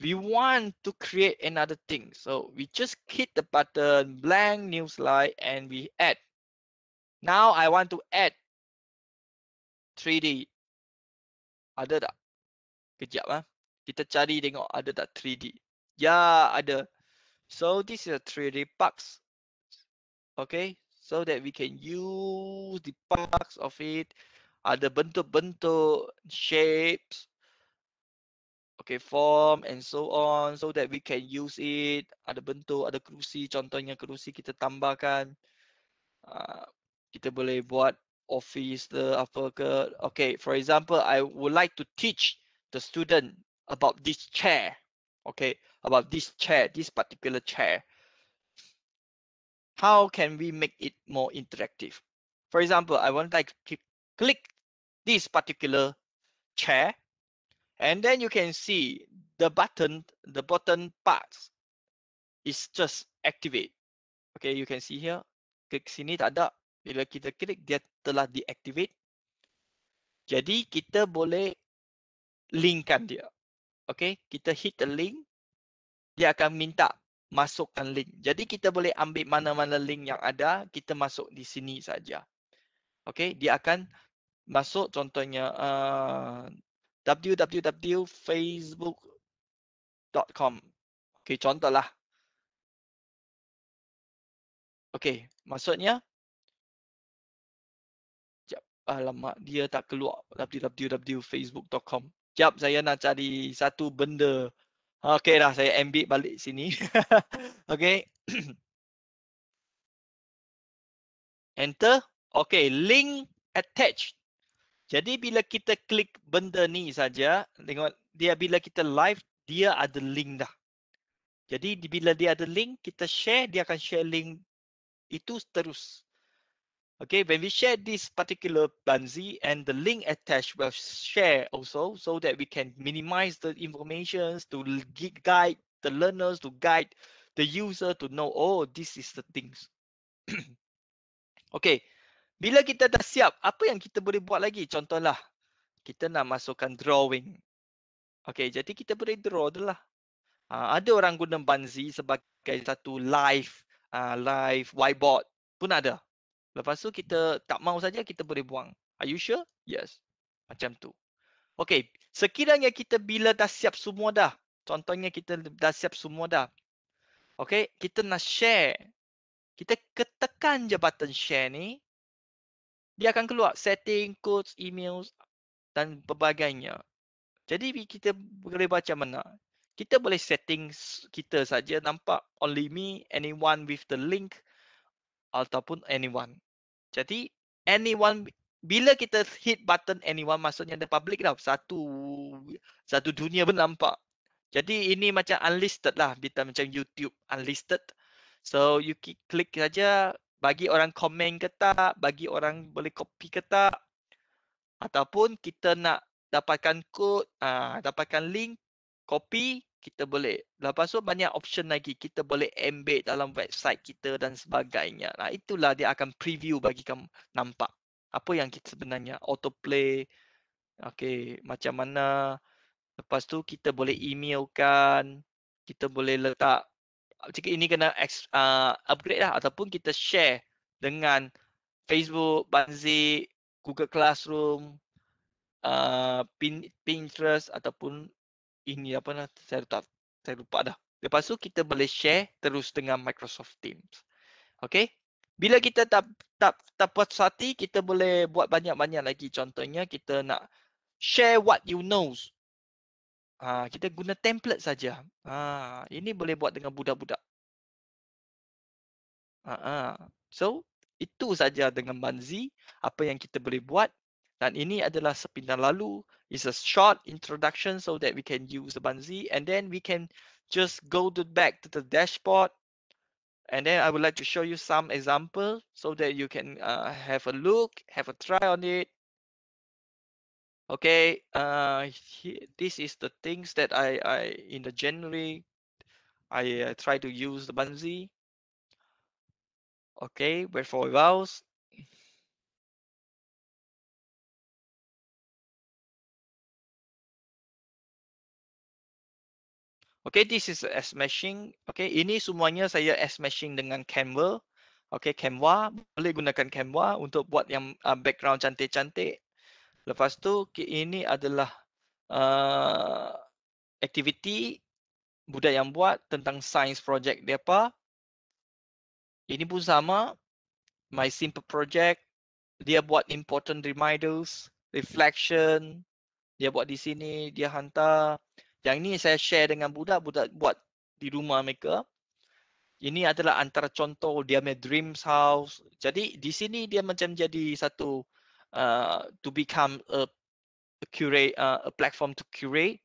we want to create another thing, so we just hit the button blank new slide and we add. Now I want to add 3D. Ada tak? Kejap kita cari tengok ada tak 3D. Ya, ada. So this is a 3D parts. Okay, so that we can use the parts of it. Ada bentuk-bentuk, shapes, okay, form and so on, so that we can use it. Ada bentuk, ada kerusi, contohnya kerusi kita tambahkan. Kita boleh buat office ke apa ke. Okay, for example, I would like to teach the student about this chair. Okay, about this chair, this particular chair. How can we make it more interactive? For example, I want like to click this particular chair, and then you can see the button parts is just activate. Okay, you can see here. Klik sini tak ada. Bila kita klik, dia telah deactivate. Jadi kita boleh linkkan dia. Okay, kita hit the link, dia akan minta masukkan link. Jadi kita boleh ambil mana-mana link yang ada, kita masuk di sini saja. Okay, dia akan masuk contohnya www.facebook.com. Okay, contohlah. Okay, maksudnya alamak, dia tak keluar www.facebook.com. Sekejap, saya nak cari satu benda Okay dah, saya ambil balik sini. Okay. Enter. Okay, link attached. Jadi bila kita klik benda ni saja, tengok dia bila kita live, dia ada link dah. Jadi bila dia ada link, kita share, dia akan share link itu terus. Okay, when we share this particular Buncee and the link attached will share also so that we can minimize the informations to guide the learners, to guide the user to know, oh, this is the things. Okay, bila kita dah siap, apa yang kita boleh buat lagi? Contohlah, kita nak masukkan drawing. Okay, jadi kita boleh draw tu lah. Ada orang guna Buncee sebagai satu live whiteboard pun ada. Lepas tu kita tak mau saja, kita boleh buang. Are you sure? Yes. Macam tu. Okay, sekiranya kita bila dah siap semua dah. Contohnya kita dah siap semua dah. Okay, kita nak share. Kita tekan je button share ni. Dia akan keluar setting, codes, emails dan pelbagainya. Jadi kita boleh baca mana. Kita boleh setting kita saja nampak only me, anyone with the link ataupun anyone. Jadi anyone bila kita hit button anyone maksudnya ada public dah. Satu dunia pun nampak. Jadi ini macam unlisted lah, kita macam YouTube unlisted. So you klik saja, bagi orang komen ke tak, bagi orang boleh copy ke tak, ataupun kita nak dapatkan kod, dapatkan link, copy, kita boleh. Lepas tu banyak option lagi, kita boleh embed dalam website kita dan sebagainya. Nah, itulah dia akan preview bagi kamu nampak apa yang kita sebenarnya autoplay. Okey, macam mana. Lepas tu kita boleh emailkan, kita boleh letak, jika ini kena upgrade lah, ataupun kita share dengan Facebook, Buncee, Google Classroom, Pinterest ataupun ini apa nak saya lupa dah. Lepas tu kita boleh share terus dengan Microsoft Teams. Okay? Bila kita tak puas hati, kita boleh buat banyak-banyak lagi. Contohnya kita nak share what you know. Kita guna template saja. Ini boleh buat dengan budak-budak. So, itu saja dengan Buncee, apa yang kita boleh buat. Dan ini adalah sepintas lalu. It's a short introduction so that we can use the Buncee. And then we can just go back to the dashboard. And then I would like to show you some example so that you can have a look, have a try on it. Okay, this is the things that I in the January, I try to use the Buncee. Okay, wait for a while. Okay, this is S meshing. Okay, ini semuanya saya S meshing dengan Canva. Okay, Canva, boleh gunakan Canva untuk buat yang background cantik-cantik. Lepas tu ini adalah activity budak yang buat tentang science project dia apa. Ini pun sama, my simple project. Dia buat important reminders, reflection. Dia buat di sini, dia hantar. Yang ini saya share dengan budak-budak buat di rumah mereka. Ini adalah antara contoh dia punya dreams house. Jadi di sini dia macam jadi satu to become a platform to curate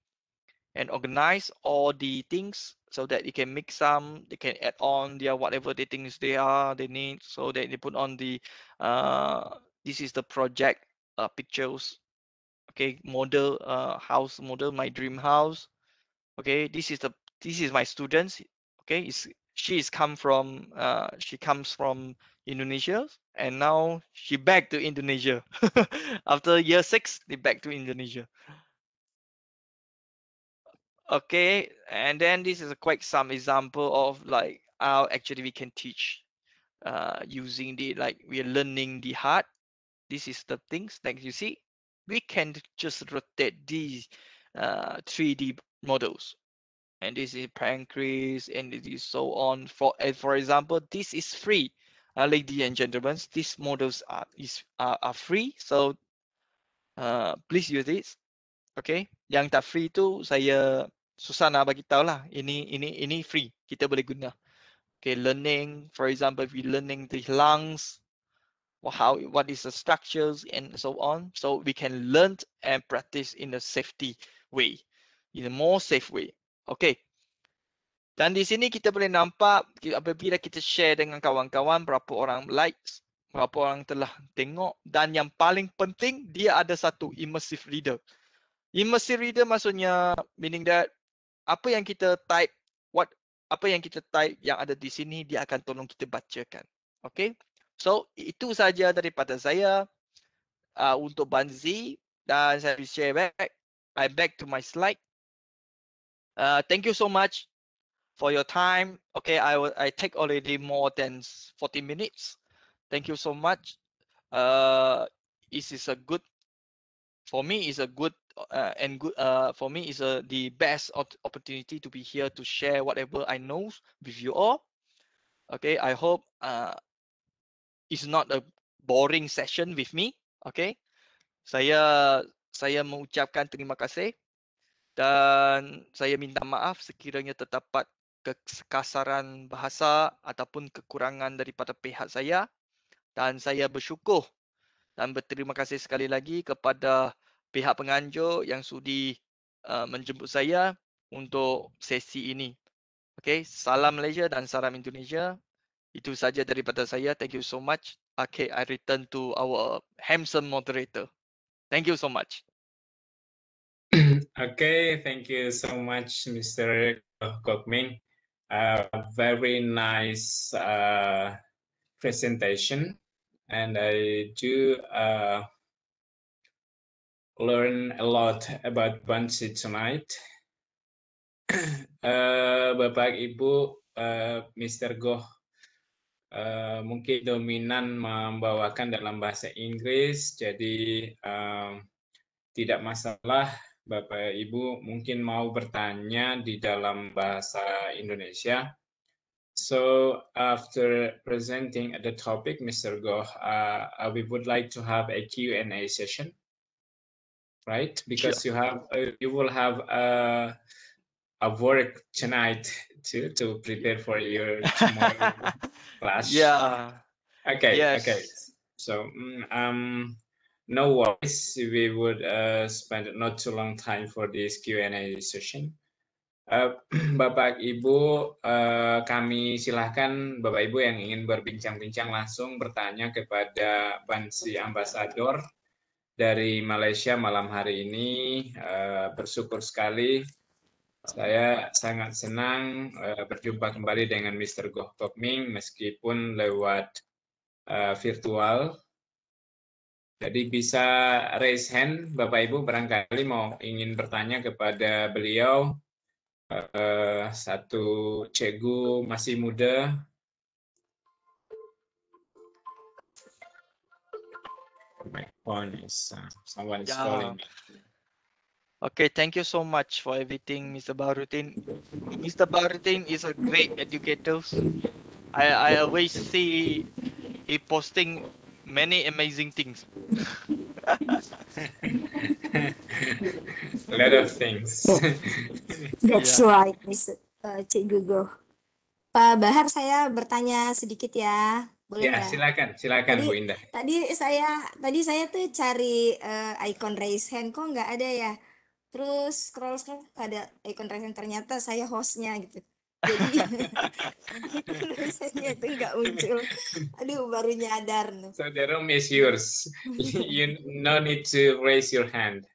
and organize all the things so that you can make some, they can add on their whatever they think they need, so that they put on the this is the project pictures. Okay, model house model, my dream house. Okay, this is my students. Okay, she comes from Indonesia, and now she back to Indonesia after year 6. They back to Indonesia. Okay, and then this is a quite some example of like how actually we can teach using the, like, we are learning the heart. This is the things like you see, we can just rotate these 3D models, and this is pancreas, and it is so on. For example, this is free, ladies and gentlemen. These models are free, so please use this. Okay, yang tak free tu saya susah nak bagi tahu lah. Ini free, kita boleh guna. Okay, learning, for example, we learning the lungs, what is the structures and so on, so we can learn and practice in a safety way, in a more safe way. Okay. Dan di sini kita boleh nampak apabila kita share dengan kawan-kawan berapa orang likes, berapa orang telah tengok, dan yang paling penting dia ada satu immersive reader. Immersive reader maksudnya meaning that apa yang kita type, apa yang kita type yang ada di sini dia akan tolong kita bacakan. Okay? So itu saja daripada saya untuk Buncee, dan saya share back. I back to my slide. Thank you so much for your time. Okay, I take already more than 40 minutes. Thank you so much. This is a good, for me is a good and good for me is the best opportunity to be here to share whatever I know with you all. Okay, I hope it's not a boring session with me. Okay, saya mengucapkan terima kasih. Dan saya minta maaf sekiranya terdapat kekasaran bahasa ataupun kekurangan daripada pihak saya. Dan saya bersyukur dan berterima kasih sekali lagi kepada pihak penganjur yang sudi menjemput saya untuk sesi ini. Okay, salam Malaysia dan salam Indonesia. Itu saja daripada saya. Thank you so much. Okay, I return to our handsome moderator. Thank you so much. Okay, thank you so much, Mr. Kokming. Very nice presentation, and I do learn a lot about Buncee tonight. Bapak Ibu, Mr. Goh mungkin dominan membawakan dalam bahasa Inggris, jadi tidak masalah. Bapak Ibu mungkin mau bertanya di dalam bahasa Indonesia. So after presenting the topic, Mr. Goh, we would like to have a Q&A session, right? Because Sure. you will have a work tonight to prepare for your tomorrow class. Yeah. Okay. Yes. Okay. So no worries. We would spend not too long time for this Q&A session. Bapak Ibu, kami silahkan Bapak Ibu yang ingin berbincang-bincang langsung bertanya kepada Buncee Ambassador dari Malaysia malam hari ini. Bersyukur sekali. Saya sangat senang berjumpa kembali dengan Mr. Goh Kokming meskipun lewat virtual. Jadi bisa raise hand, Bapak Ibu barangkali mau ingin bertanya kepada beliau. Satu cikgu masih muda. My phone is someone is calling me. Okay, thank you so much for everything, Mr. Baharudin. Mr. Baharudin is a great educator. I always see he posting many amazing things. A lot of things. That's right, Cikgu Goh. Pak Bahar, saya bertanya sedikit ya, boleh Ya, nggak? silakan Bu Indah. Tadi saya tuh cari icon raise hand, kok nggak ada ya? Terus scroll ada icon raise hand, ternyata saya hostnya gitu. Jadi icon raise handnya itu nggak muncul. Aduh, baru nyadar. So the room is yours. You no need to raise your hand.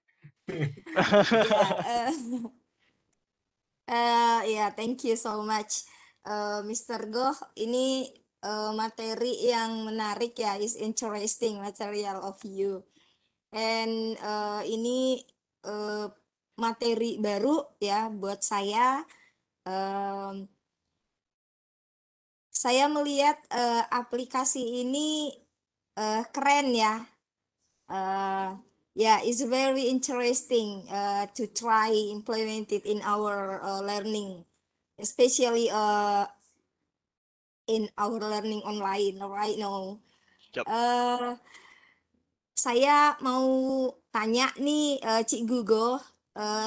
Ya, thank you so much, Mr. Goh. Ini materi yang menarik ya, is interesting material of you. And ini materi baru ya buat saya. Saya melihat aplikasi ini keren ya. Yeah, it's very interesting to try implement it in our learning, especially in our learning online right now. Yep. Saya mau tanya nih, Cikgu Goh,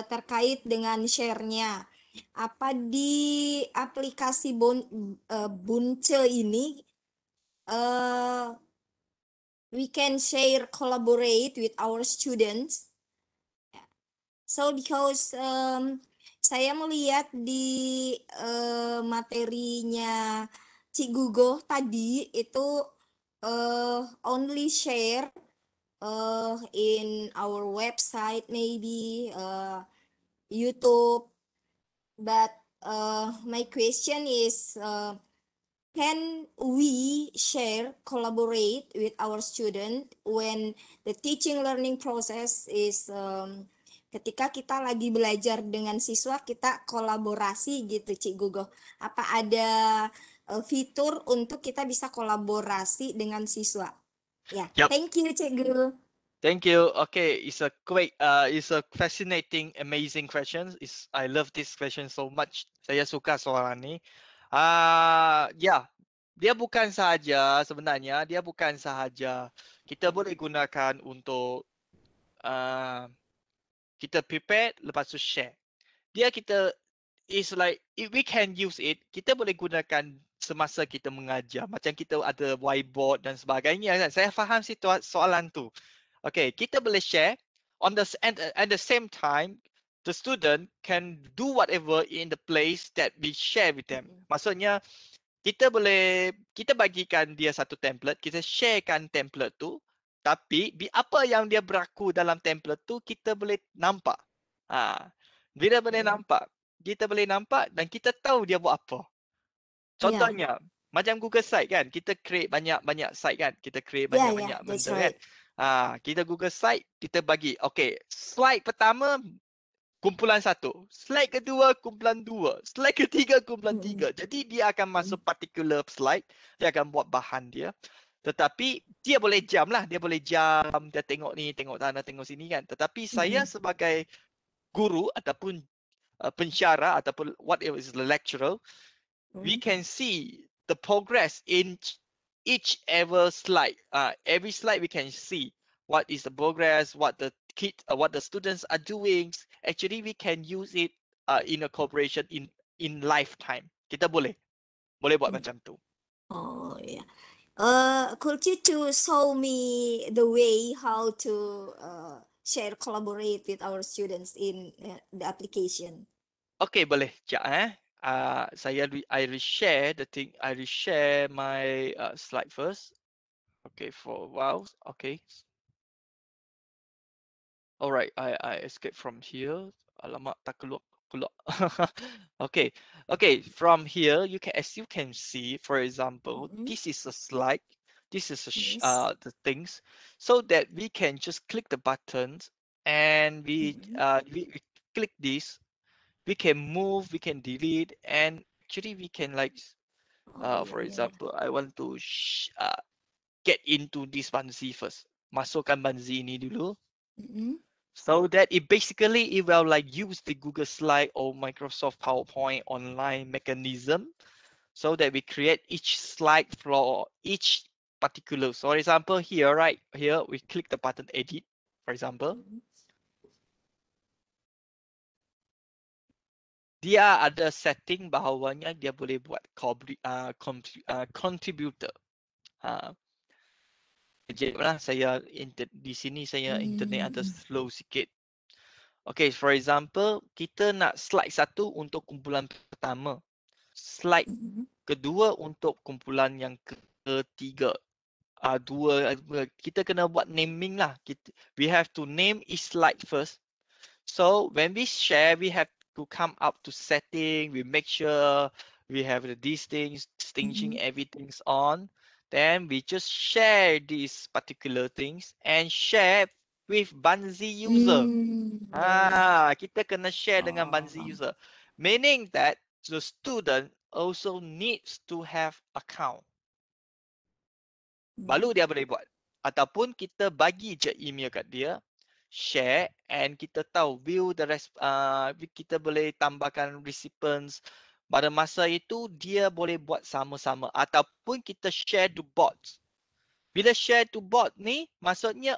terkait dengan share-nya. Apa di aplikasi Buncee ini we can share, collaborate with our students. So because saya melihat di materinya Cik Gugo tadi itu only share in our website, maybe YouTube. But my question is, can we share, collaborate with our student when the teaching learning process is ketika kita lagi belajar dengan siswa, kita kolaborasi gitu, Cik Gugo. Apa ada fitur untuk kita bisa kolaborasi dengan siswa? Ya, Yep. thank you, Cik Gugo. Thank you. Okay, it's a great, it's a fascinating, amazing question. I love this question so much. Saya suka soalan ni. Ya, dia bukan sahaja sebenarnya, dia bukan sahaja kita boleh gunakan untuk kita prepare lepas tu share. Dia kita is like if we can use it, kita boleh gunakan semasa kita mengajar. Macam kita ada whiteboard dan sebagainya kan. Saya faham soalan tu. Okay, kita boleh share on the and at the same time the student can do whatever in the place that we share with them. Maksudnya kita bagikan dia satu template, kita sharekan template tu, tapi apa yang dia berlaku dalam template tu kita boleh nampak. Bila boleh nampak, kita boleh nampak dan kita tahu dia buat apa. Contohnya, macam Google Site kan, kita create banyak-banyak site kan, kita create banyak-banyak benda kan. Kita Google Site, kita bagi, okay, slide pertama kumpulan 1, slide kedua kumpulan 2, slide ketiga kumpulan 3. Jadi dia akan masuk particular slide, dia akan buat bahan dia. Tetapi dia boleh jam lah, dia tengok ni, tengok sana, tengok sini kan. Tetapi saya sebagai guru ataupun pensyarah ataupun whatever is the lecturer, we can see the progress in each ever slide. Every slide we can see what is the progress, what the students are doing. Actually, we can use it in a cooperation in lifetime. Kita boleh buat macam tu. Oh yeah. Could you to show me the way how to share, collaborate with our students in the application? Okay, boleh. Sekejap I reshare the thing. I reshare my slide first. Okay, for a while. Okay. Alright, I escape from here. Alamak, tak keluar. Okay, from here as you can see, for example, this is a slide. This is the things, so that we can just click the buttons and we click this. We can move, we can delete, and actually we can like, for example, I want to get into this Buncee first. Masukkan Buncee ini dulu. So that it will like use the Google Slide or Microsoft PowerPoint online mechanism, so that we create each slide for each particular. So for example, here, right here, we click the button edit, for example. Dia ada setting bahawanya dia boleh buat contributor. Sekejap saya di sini saya internet ada slow sikit. Okay, for example, kita nak slide 1 untuk kumpulan pertama. Slide kedua untuk kumpulan yang ketiga. Kita kena buat naming lah. We have to name each slide first. So when we share, we have to come up to setting. We make sure we have these things, distinguishing everything's on. Then we just share these particular things and share with Buncee user. Kita kena share dengan Buncee user. Meaning that the student also needs to have account. Baru dia boleh buat. Ataupun kita bagi je email kat dia, share, and kita tahu view the rest, kita boleh tambahkan recipients. Pada masa itu dia boleh buat sama-sama ataupun kita share to bots. Bila share to bot ni maksudnya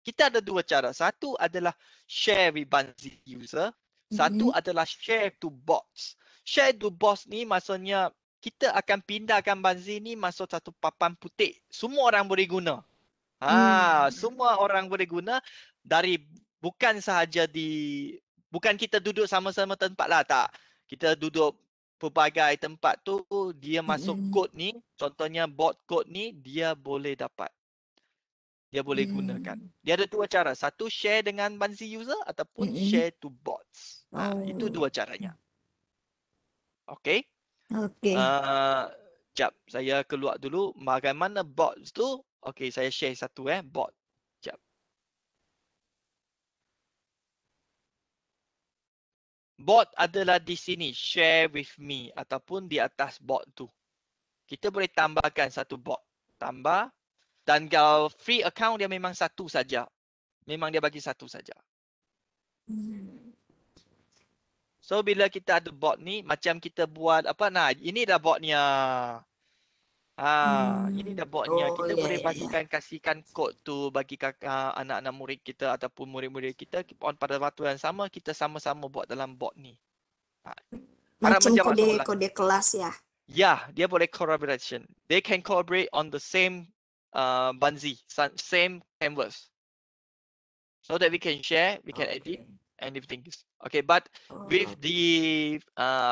Kita ada dua cara. Satu adalah share with Buncee user. Satu adalah share to bots. Share to bots ni maksudnya kita akan pindahkan Buncee ni masuk satu papan putih. Semua orang boleh guna. Semua orang boleh guna dari bukan sahaja bukan kita duduk sama-sama tempat lah, tak. Kita duduk pelbagai tempat tu, dia masuk kod ni, contohnya bot kod ni, dia boleh dapat. Dia boleh gunakan. Dia ada dua cara. Satu share dengan Buncee user ataupun share to bots. Itu dua caranya. Okay. Oke. Jap, saya keluar dulu. Bagaimana bots tu? Okay, saya share satu bot. Jap. Bot adalah di sini, share with me ataupun di atas bot tu. Kita boleh tambahkan satu bot. Tambah. Dan kalau free account dia memang satu saja. Memang dia bagi satu saja. So bila kita ada bot ni, macam kita buat apa, nah ini dah botnya. Ini dah botnya. Kita boleh bagikan, kasihkan kod tu bagi anak-anak murid kita ataupun murid-murid kita. Pada waktu yang sama, kita sama-sama buat dalam bot ni. Harap Macam menjawab soalan. kode kelas ya. Ya, dia boleh collaboration. They can collaborate on the same Buncee, same canvas. So that we can share, we can edit, and everything. Okay, but with the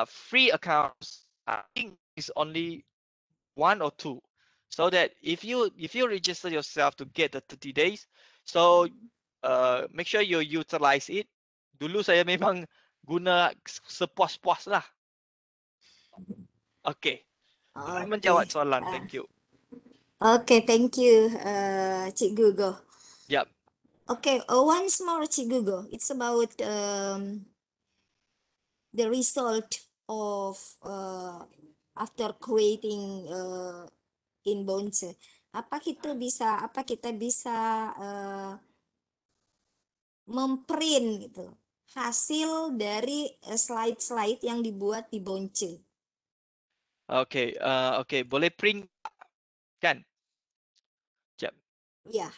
free accounts, I think it's only 1 or 2. So that if you register yourself to get the 30 days, so make sure you utilize it. Dulu saya memang guna sepuas-puas lah. Okay. Menjawab soalan. Thank you. Okay, thank you, Cikgu Go. Yep. Okay, once more, Cikgu Go. It's about the result of after creating in Buncee. Apa kita bisa memprint gitu hasil dari slide-slide yang dibuat di Buncee? Okay, okay, boleh print kan? Jap. Ya.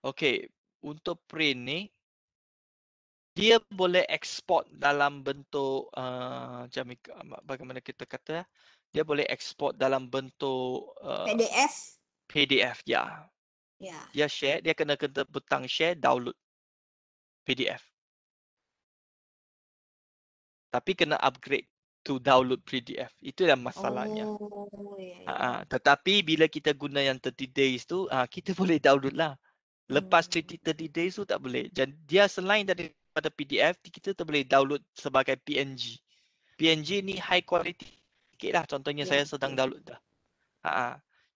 Okay, untuk print ni dia boleh ekspor dalam bentuk bagaimana kita kata, dia boleh ekspor dalam bentuk PDF ya. Ya. Dia share, dia kena butang share, download PDF. Tapi kena upgrade to download PDF. Itu yang masalahnya. Tetapi bila kita guna yang 30 days tu, kita boleh download lah. Lepas 30 days tu tak boleh. Jadi dia selain daripada PDF, kita boleh download sebagai PNG. PNG ni high quality sikit lah. Contohnya saya sedang download dah.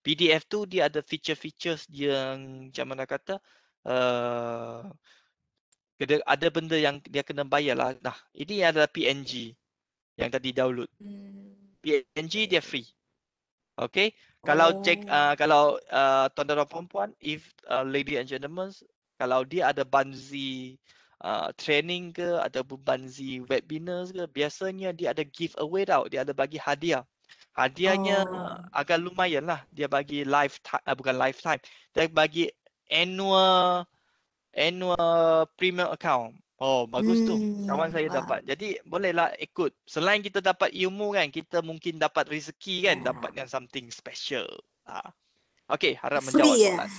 PDF tu dia ada feature-features yang macam mana kata, ada benda yang dia kena bayar lah. Nah, ini adalah PNG yang tadi download. PNG dia free. Okay. Kalau cek, kalau tuan-tuan dan puan-puan, if lady and gentlemen, kalau dia ada Buncee training ke, ada Buncee webinars ke, biasanya dia ada giveaway tau. Dia ada bagi hadiah. Hadiahnya agak lumayan lah. Dia bagi lifetime, bukan lifetime. Dia bagi annual premium account. Oh, bagus tu. Kawan saya dapat. Jadi, bolehlah ikut. Selain kita dapat ilmu kan, kita mungkin dapat rezeki kan, dapat yang something special. Okay, harap menjawab soalan.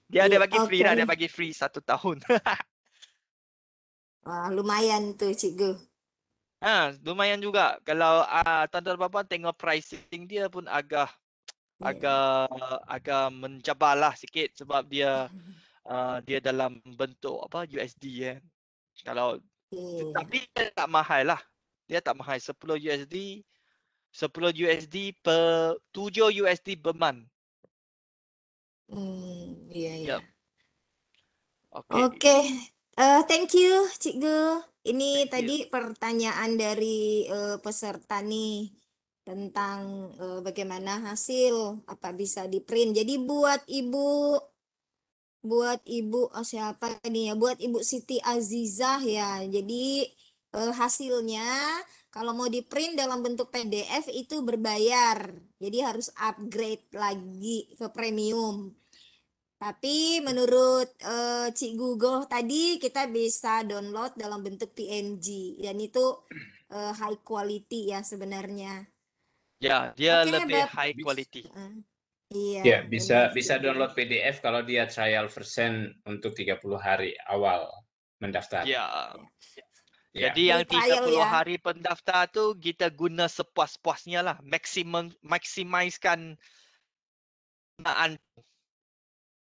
Dia ada bagi free lah, dia bagi free 1 tahun. Wah, lumayan tuh, Cikgu. Lumayan juga. Kalau tuan-tuan puan tengok pricing dia pun agak mencabar lah sikit sebab dia dalam bentuk USD kan. Kalau tapi dia tak mahal lah. Dia tak mahal. 10 USD per 7 USD per month. Iya. Yep. Oke. Thank you, Cikgu. Ini tadi pertanyaan dari peserta nih tentang bagaimana hasil, apa bisa di print. Jadi buat ibu siapa nih ya, buat Ibu Siti Azizah ya. Jadi hasilnya kalau mau di print dalam bentuk PDF itu berbayar. Jadi harus upgrade lagi ke premium. Tapi menurut Cikgu Goh tadi kita bisa download dalam bentuk PNG dan itu high quality ya sebenarnya. Ya, dia Oke, lebih Bab. high quality. Iya, Ya, benar bisa Cikgu. download PDF kalau dia trial version untuk 30 hari awal mendaftar. Ya. Ya. Jadi yang Free trial 30 ya. hari pendaftar tu kita guna sepuas-puasnya lah. Maksimiskan penggunaan.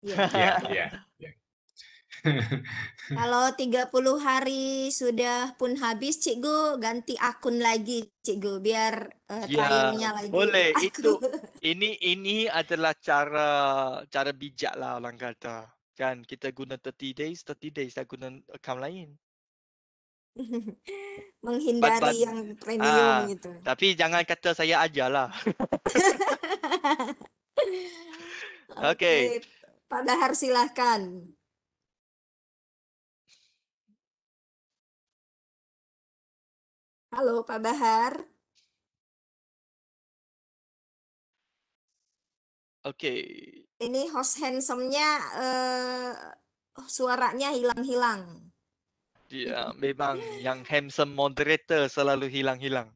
Iya. Ya, ya, ya. Kalau 30 hari sudah pun habis, Cikgu ganti akun lagi, Cikgu, biar Ya, trialnya lagi boleh. berlaku. Ini adalah cara bijak lah orang kata. Kan kita guna 30 days dah guna account lain. But Menghindari yang premium gitu. tapi jangan kata saya ajarlah. Oke, Pak Dahar silahkan. Halo, Pak Bahar. Okey. Ini host handsome-nya suaranya hilang-hilang. Dia memang yang handsome moderator selalu hilang-hilang.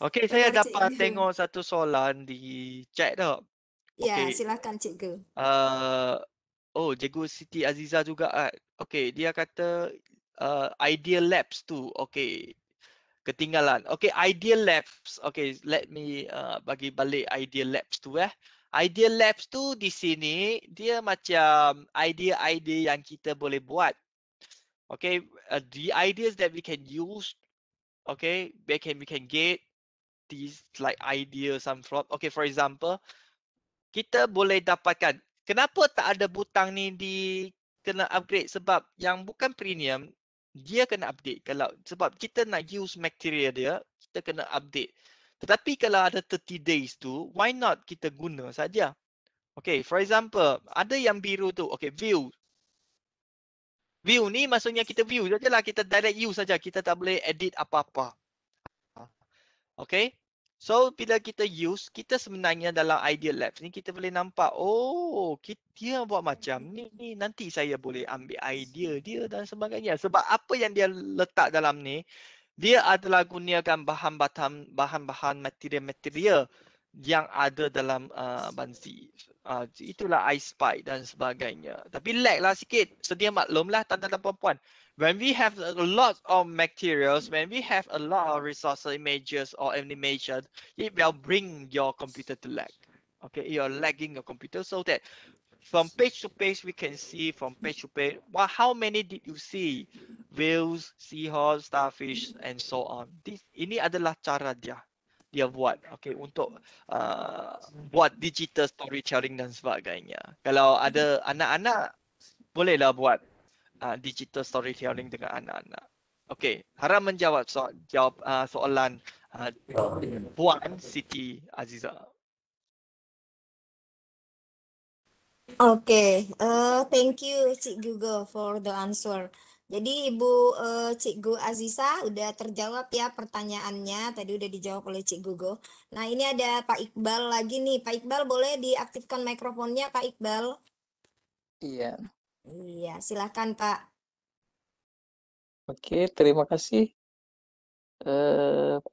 Okey, saya Benar, dapat Cikgu. tengok satu soalan di chat tu. Ya, Okey. silahkan, Cikgu. Cikgu Siti Aziza juga. Okey, dia kata Idea Labs tu. Okey, ketinggalan. Okey, Idea Labs. Okey, let me bagi balik Idea Labs tu. Idea Labs tu di sini dia macam idea-idea yang kita boleh buat. Okay, the ideas that we can use, okay, we can get these like ideas from. Okay, for example, kita boleh dapatkan. Kenapa tak ada butang ni di kena upgrade? Sebab yang bukan premium, dia kena update. Kalau sebab kita nak use material dia, kita kena update. Tetapi kalau ada 30 days tu, why not kita guna saja? Okay, for example, ada yang biru tu, okay, view. View ni maksudnya kita view sajalah, kita direct use saja, kita tak boleh edit apa-apa. Okay. So bila kita use, kita sebenarnya dalam Idea Labs ni kita boleh nampak, oh, dia buat macam ni, nanti saya boleh ambil idea dia dan sebagainya. Sebab apa yang dia letak dalam ni, dia adalah gunakan bahan-bahan material-material yang ada dalam Buncee. Itulah I Spy dan sebagainya. Tapi lag lah sikit. Sedia maklumlah tuan-tuan dan puan-puan. When we have a lot of materials, when we have a lot of resources, images or animation, it will bring your computer to lag. Okay, you're lagging your computer so that from page to page, we can see from page to page, well, how many did you see? Whales, seahorse, starfish, and so on. Ini adalah cara dia buat, okay, untuk buat digital storytelling dan sebagainya. Kalau ada anak-anak, bolehlah buat digital storytelling dengan anak-anak. Okay, harap menjawab soalan Puan Siti Aziza. Oke, thank you Cikgu Go for the answer. Jadi Ibu Cikgu Aziza udah terjawab ya pertanyaannya, tadi udah dijawab oleh Cikgu Go. Nah ini ada Pak Iqbal lagi nih, Pak Iqbal boleh diaktifkan mikrofonnya Pak Iqbal? Iya. Iya, silakan Pak. Oke, terima kasih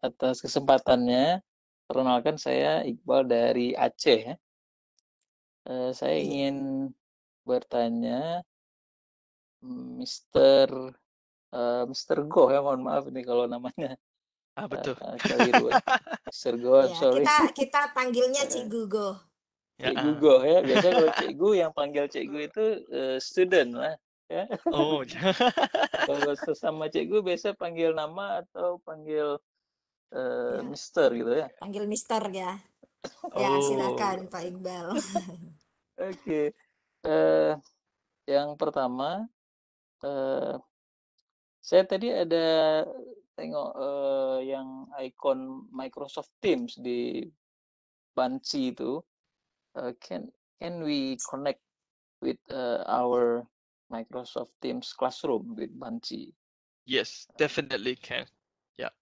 atas kesempatannya. Perkenalkan saya Iqbal dari Aceh. Saya Iya. ingin bertanya, Mr. Go ya, mohon maaf ini kalau namanya Betul. keliru ya. Mr. Go, I'm Ya, sorry. kita panggilnya Cikgu Go. Cikgu Go ya. Biasanya kalau Cikgu yang panggil Cikgu itu student lah. Ya. Oh. Kalau sesama Cikgu biasa panggil nama atau panggil Ya. Mister gitu ya. Panggil Mister ya. Ya, silakan Pak Iqbal. Oke. Yang pertama, saya tadi ada tengok yang ikon Microsoft Teams di Buncee itu. Can we connect with our Microsoft Teams classroom with Buncee? Yes, definitely can. Yeah.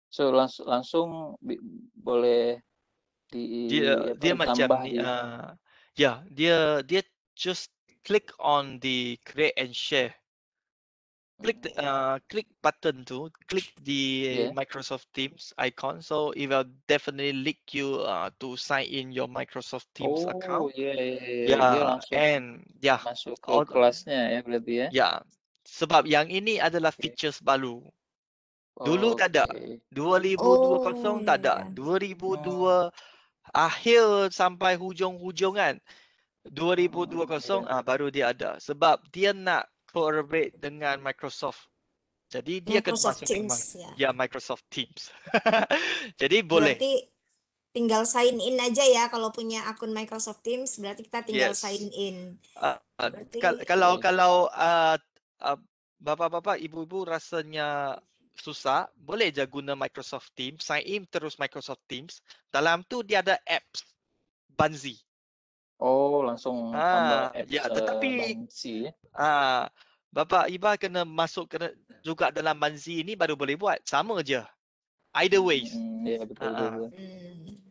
So langsung boleh Dia macam ditambah ni. di Ya, dia just click on the create and share. Click button tu, click the Yeah. Microsoft Teams icon. So it will definitely link you to sign in your Microsoft Teams Oh, account. iya, iya, iya. Dia Ya, langsung and ya, masuk ke all, kelasnya ya berarti ya. ya. Sebab yang ini adalah Oke. features baru. Dulu tak ada. Oke. 2020 Oh, tak ya, ada. ya. 2002 akhir sampai hujung-hujung kan. 2020 Iya. baru dia ada. Sebab dia nak collaborate dengan Microsoft. Jadi dia kena Microsoft masuk Teams ya. ya Microsoft Teams. Jadi boleh. Berarti tinggal sign in aja ya kalau punya akun Microsoft Teams, berarti kita tinggal sign Yes. in. Berarti Kalau Oke. bapak-bapak, ibu-ibu rasanya susah, boleh je guna Microsoft Teams, sign in terus Microsoft Teams. Dalam tu dia ada apps Buncee. Oh, langsung tambah apps Ya, tetapi Buncee ya. bapak ibu kena masuk juga dalam Buncee ini baru boleh buat. Sama je. Either ways. Iya, betul, betul.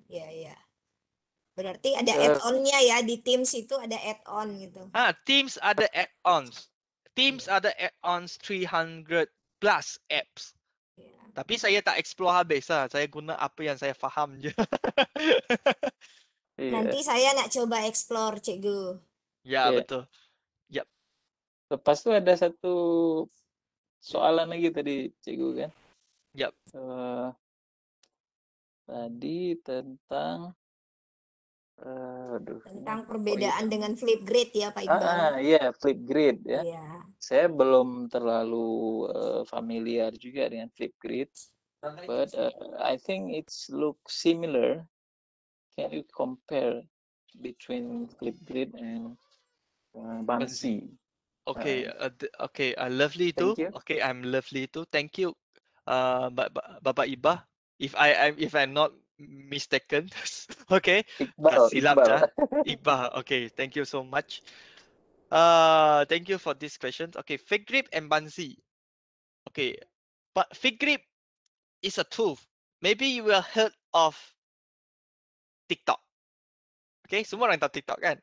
ya ya. Berarti ada Eh, add-on-nya ya di Teams itu ada add-on gitu. Teams ada add-ons. Teams ada add-ons 300 plus apps. Ya. Tapi saya tak explore habis lah. Saya guna apa yang saya faham je. Nanti iya. saya nak coba explore, Cikgu. Ya, Iya. betul. Yap. Lepas itu ada satu soalan lagi tadi, Cikgu kan. Yap. Tadi tentang Tentang ini perbedaan dengan Flipgrid ya, Pak Iqbal. iya, Flipgrid ya. Iya. Saya belum terlalu familiar juga dengan Flipgrid, but I think it's look similar. Can you compare between Flipgrid and Buncee? Okay, okay, lovely too. Thank you. Okay, I'm lovely too. Thank you, Bapak Iba. If I'm not mistaken, okay, Iqbal, silap Iqbal. je. Iba, okay, thank you so much. Thank you for this question. Okay, fig grip and Buncee. Okay, but fig grip is a tool. Maybe you will heard of TikTok. Okay, semua orang tahu TikTok kan?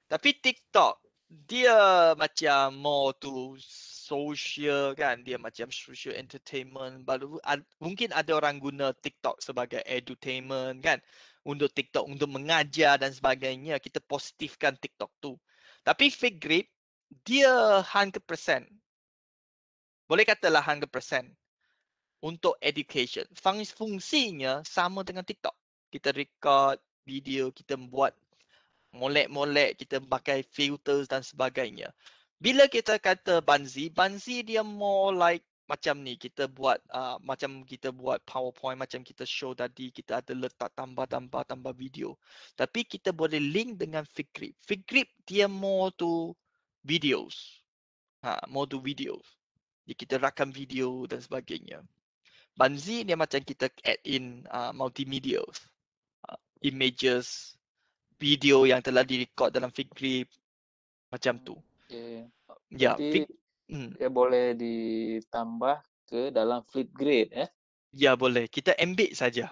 Tapi TikTok dia macam more to social kan, dia macam social entertainment. Baru mungkin ada orang guna TikTok sebagai edutainment kan, untuk TikTok untuk mengajar dan sebagainya. Kita positifkan TikTok tu. Tapi fig grip dia 100%. Boleh katalah 100% untuk education. Fungsinya sama dengan TikTok. Kita record video, kita buat molek-molek, kita pakai filters dan sebagainya. Bila kita kata Buncee dia more like macam ni, kita buat macam kita buat PowerPoint, macam kita show tadi, kita ada letak tambah video. Tapi kita boleh link dengan Figgrip. Figgrip dia more to videos. More to videos. Jadi kita rakam video dan sebagainya. Buncee dia macam kita add in multimedia, images, video yang telah direkod dalam Figgrip macam tu. Okay. Ya, Jadi dia boleh ditambah ke dalam Flipgrid ya. Ya boleh. Kita embed saja.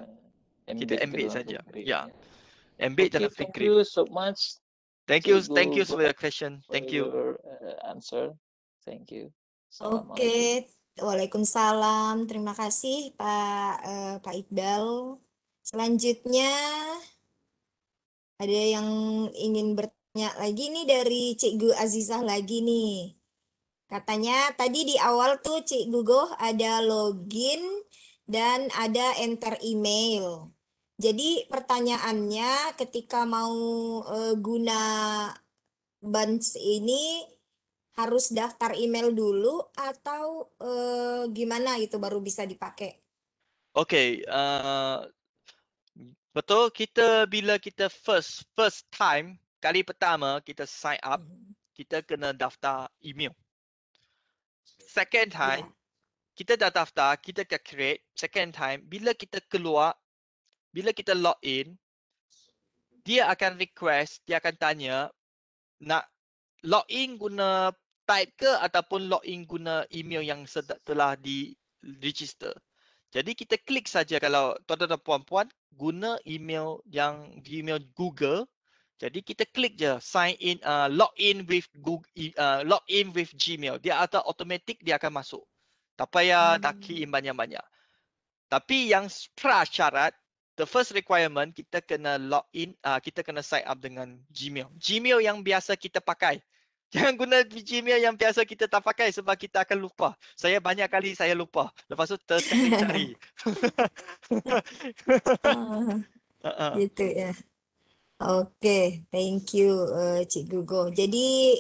Embed ke dalam saja. Flipgrid. Ya. Embed Okay, dalam thank Figgrip. you so much. Thank you Cikgu for your question. for Thank you. your answer. Thank you. Assalamualaikum. Oke, Waalaikumsalam. Terima kasih Pak Iqbal. Selanjutnya ada yang ingin bertanya lagi nih dari Cikgu Azizah lagi nih. Katanya tadi di awal tuh Cikgu Goh ada login dan ada enter email. Jadi pertanyaannya ketika mau guna Buncee ini harus daftar email dulu atau gimana itu baru bisa dipakai? Okay, betul, bila kita first time, kali pertama kita sign up, kita kena daftar email. Second time, kita dah daftar, kita akan create. Second time, bila kita keluar, bila kita log in, dia akan request, dia akan tanya, nak log in guna type ke ataupun log in guna email yang telah di register. Jadi kita klik saja kalau tuan-tuan dan puan-puan guna email yang email Google, Jadi kita klik je sign in, log in with Google, log in with Gmail. Dia akan automatic dia akan masuk. Tak payah nak key in banyak-banyak. Tapi yang prasyarat, the first requirement kita kena log in, kita kena sign up dengan Gmail. Gmail yang biasa kita pakai. Jangan guna Gmail yang biasa kita tak pakai sebab kita akan lupa. Saya banyak kali saya lupa. Lepas tu tercari-cari. Gitu ya. Oke, thank you Cikgu Go. Jadi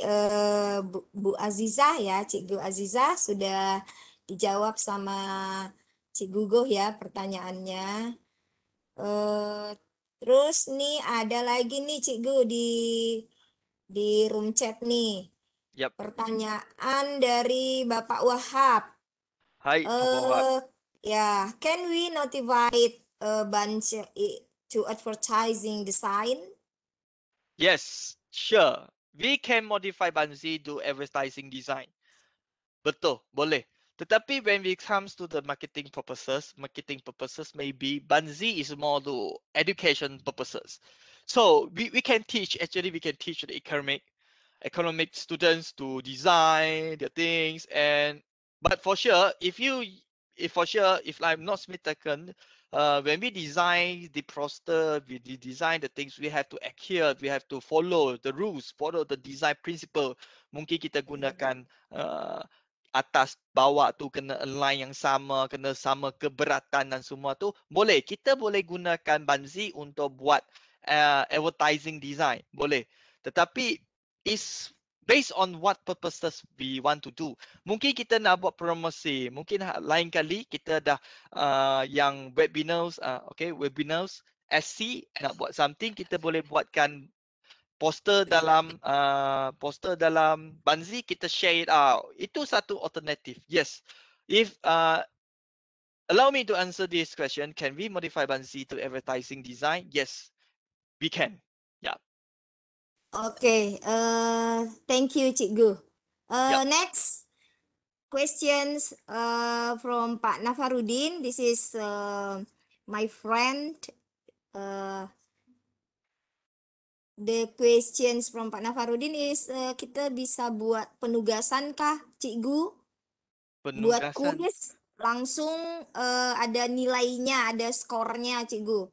Bu Azizah ya, Cikgu Azizah sudah dijawab sama Cikgu Go ya pertanyaannya. Terus nih ada lagi nih Cikgu di room chat nih. Yap. Pertanyaan dari Bapak Wahab. Hai, Pak Wahab. Ya, can we notify Buncee to advertising design? Yes, sure. We can modify Buncee to advertising design. Betul, boleh. Tetapi when it comes to the marketing purposes maybe Buncee is more to education purposes. So we can teach, actually we can teach the economic students to design their things, but for sure if I'm not mistaken, when we design the poster, we design the things, we have to adhere, we have to follow the rules, follow the design principle. Mungkin kita gunakan atas bawah tu kena align yang sama, kena sama keberatan dan semua tu boleh. Kita boleh gunakan Buncee untuk buat advertising design, boleh. Tetapi is based on what purposes we want to do. Mungkin kita nak buat promosi, mungkin lain kali kita dah yang webinars, webinars SC nak buat something, kita boleh buatkan poster dalam Buncee, kita share it out. Itu satu alternatif. Yes. If allow me to answer this question, can we modify Buncee to advertising design? Yes, we can. Yeah. Okay, thank you Cikgu. Yep. Next questions from Pak Nafarudin. This is my friend. The questions from Pak Nafarudin is kita bisa buat penugasan kah Cikgu? Buat Penugasan. kuis langsung ada nilainya, ada skornya Cikgu.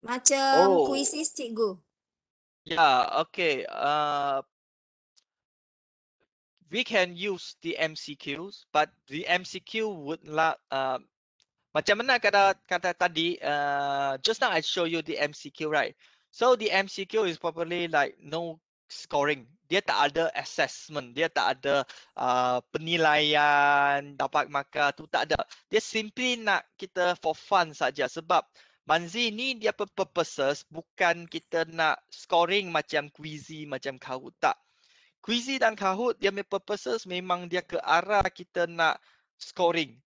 Macam kuisis Cikgu. Yeah, okay. We can use the MCQs, but the MCQ would not. Macam mana kata tadi, just now I show you the MCQ, right? So the MCQ is probably like no scoring. Dia tak ada assessment, dia tak ada penilaian, dapat markah tu tak ada. Dia simply nak kita for fun saja sebab Buncee ni dia purposes bukan kita nak scoring macam Quizzy, macam Kahoot, tak. Quizzy dan Kahoot dia punya purposes memang dia ke arah kita nak scoring.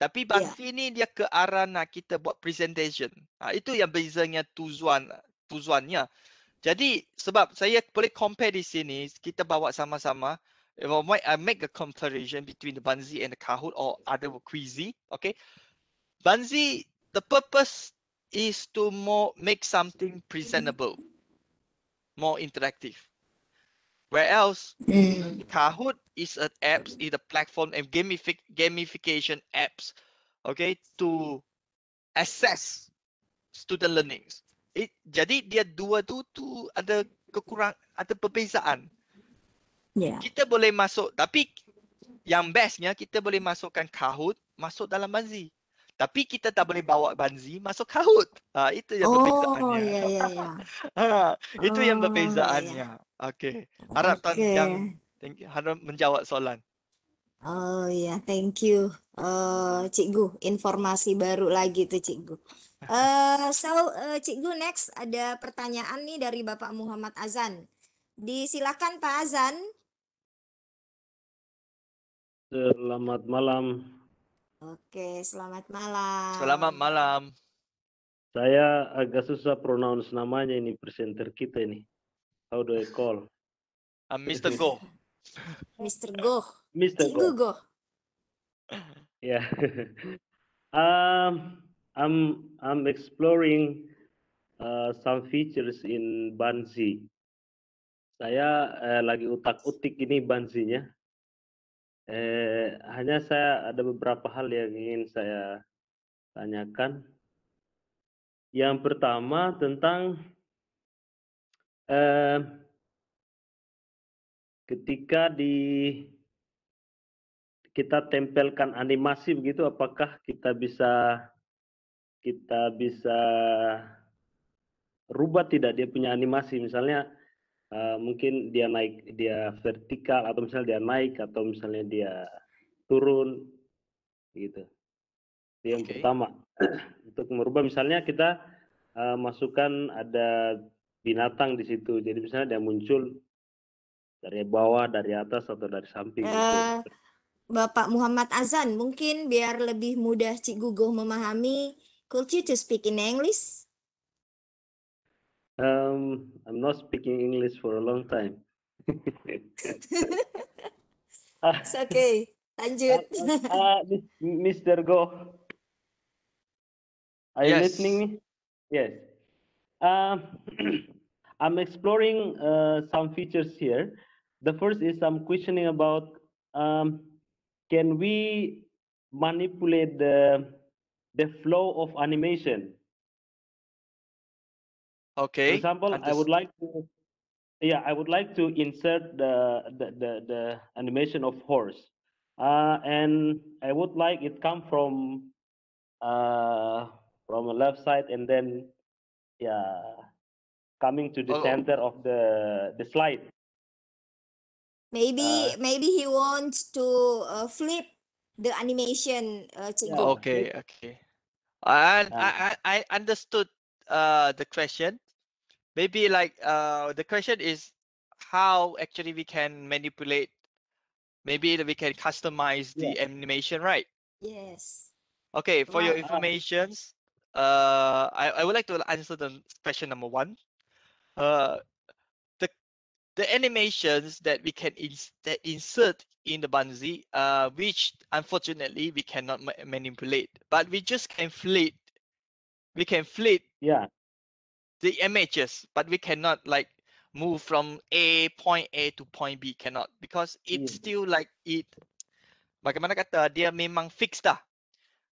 Tapi Buncee ni dia ke arah nak kita buat presentation. Itu yang bezanya tujuannya. Jadi sebab saya boleh compare di sini, kita bawa sama-sama. If I make a comparison between the Buncee and the Kahoot or other Quizzy, okay? Buncee, the purpose is to make something presentable, more interactive. Whereas Kahoot is an apps, is a platform and gamification apps, okay, to assess student learnings. Jadi dia dua tu ada ada perbezaan. Kita boleh masuk, tapi yang bestnya kita boleh masukkan Kahoot masuk dalam Buncee. Tapi kita tak boleh bawa Buncee masuk Kahoot. Itu yang perbezaannya. Itu yang perbezaannya. Okey. Harap menjawab soalan. Oh ya, thank you Cikgu. Informasi baru lagi tuh Cikgu. Cikgu, next ada pertanyaan nih dari Bapak Muhammad Azan. Disilakan Pak Azan. Selamat malam. Oke, selamat malam. Selamat malam. Saya agak susah pronounce namanya ini presenter kita ini. How do I call? Mr. Go. Mr. Go. Mr. Cikgu Go. Yeah. I'm exploring some features in Buncee. Saya lagi utak-utik ini Buncee-nya. Hanya saya ada beberapa hal yang ingin saya tanyakan. Yang pertama tentang ketika kita tempelkan animasi begitu, apakah kita bisa rubah tidak dia punya animasi, misalnya mungkin dia vertikal, atau misalnya dia naik, atau misalnya dia turun gitu. Itu yang pertama. Untuk merubah, misalnya kita masukkan ada binatang di situ, jadi misalnya dia muncul dari bawah, dari atas, atau dari samping gitu. Bapak Muhammad Azan, mungkin biar lebih mudah Cik Guguh memahami, could you to speak in English? I'm not speaking English for a long time. It's okay, lanjut. Mr. Go, are you Yes. listening me? Yes. I'm exploring some features here. The first is I'm questioning about can we manipulate the flow of animation? Okay. For example, I would like to insert the animation of horse, and I would like it come from a left side, and then coming to the center of the slide. Maybe he wants to flip the animation, Cik Guguh. Okay. I understood the question. Maybe like the question is how actually we can manipulate. Maybe we can customize the animation, right? Yes. Okay, for your Right. informations, I would like to answer the question number 1. The animations that we can insert in the Buncee, which unfortunately we cannot manipulate, but we just can flip. We can flip the images, but we cannot like move from point A to point B, cannot, because it's still like it. Bagaimana kata dia memang fixed dah.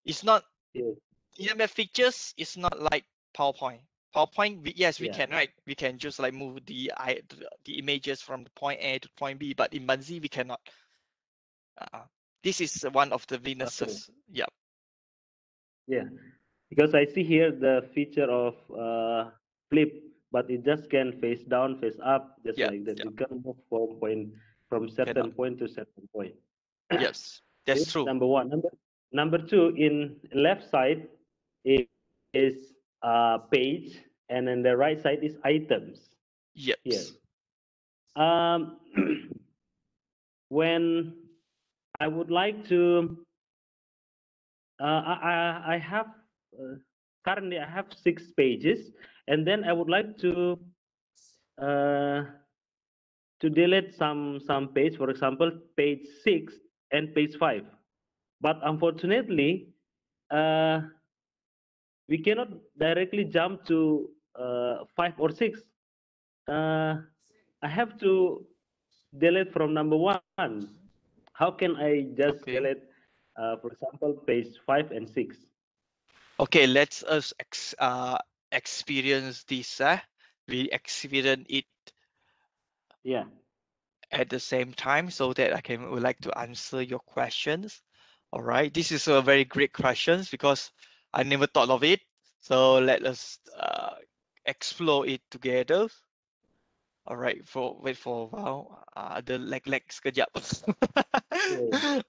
It's not. Dia punya features is not like PowerPoint. PowerPoint, yes, we can, right? We can just like move the images from the point A to point B, but in Buncee we cannot. This is one of the weaknesses. Yeah. Yeah, because I see here the feature of flip, but it just can face down, face up, just like that. You can move from certain point to certain point. Yes, that's true. Number one. Number two, in left side is page, and then the right side is items. Yes. Here. When I would like to, I have currently I have 6 pages, and then I would like to delete some page, for example, page 6 and page 5. But unfortunately, we cannot directly jump to 5 or 6. I have to delete from number 1. How can I just delete, for example, page 5 and 6? Okay, let's us experience this. We experience it. Yeah. At the same time, so that would like to answer your questions. All right, this is a very great questions because I never thought of it. So let us explore it together. All right, wait for a while. The lag sekejap.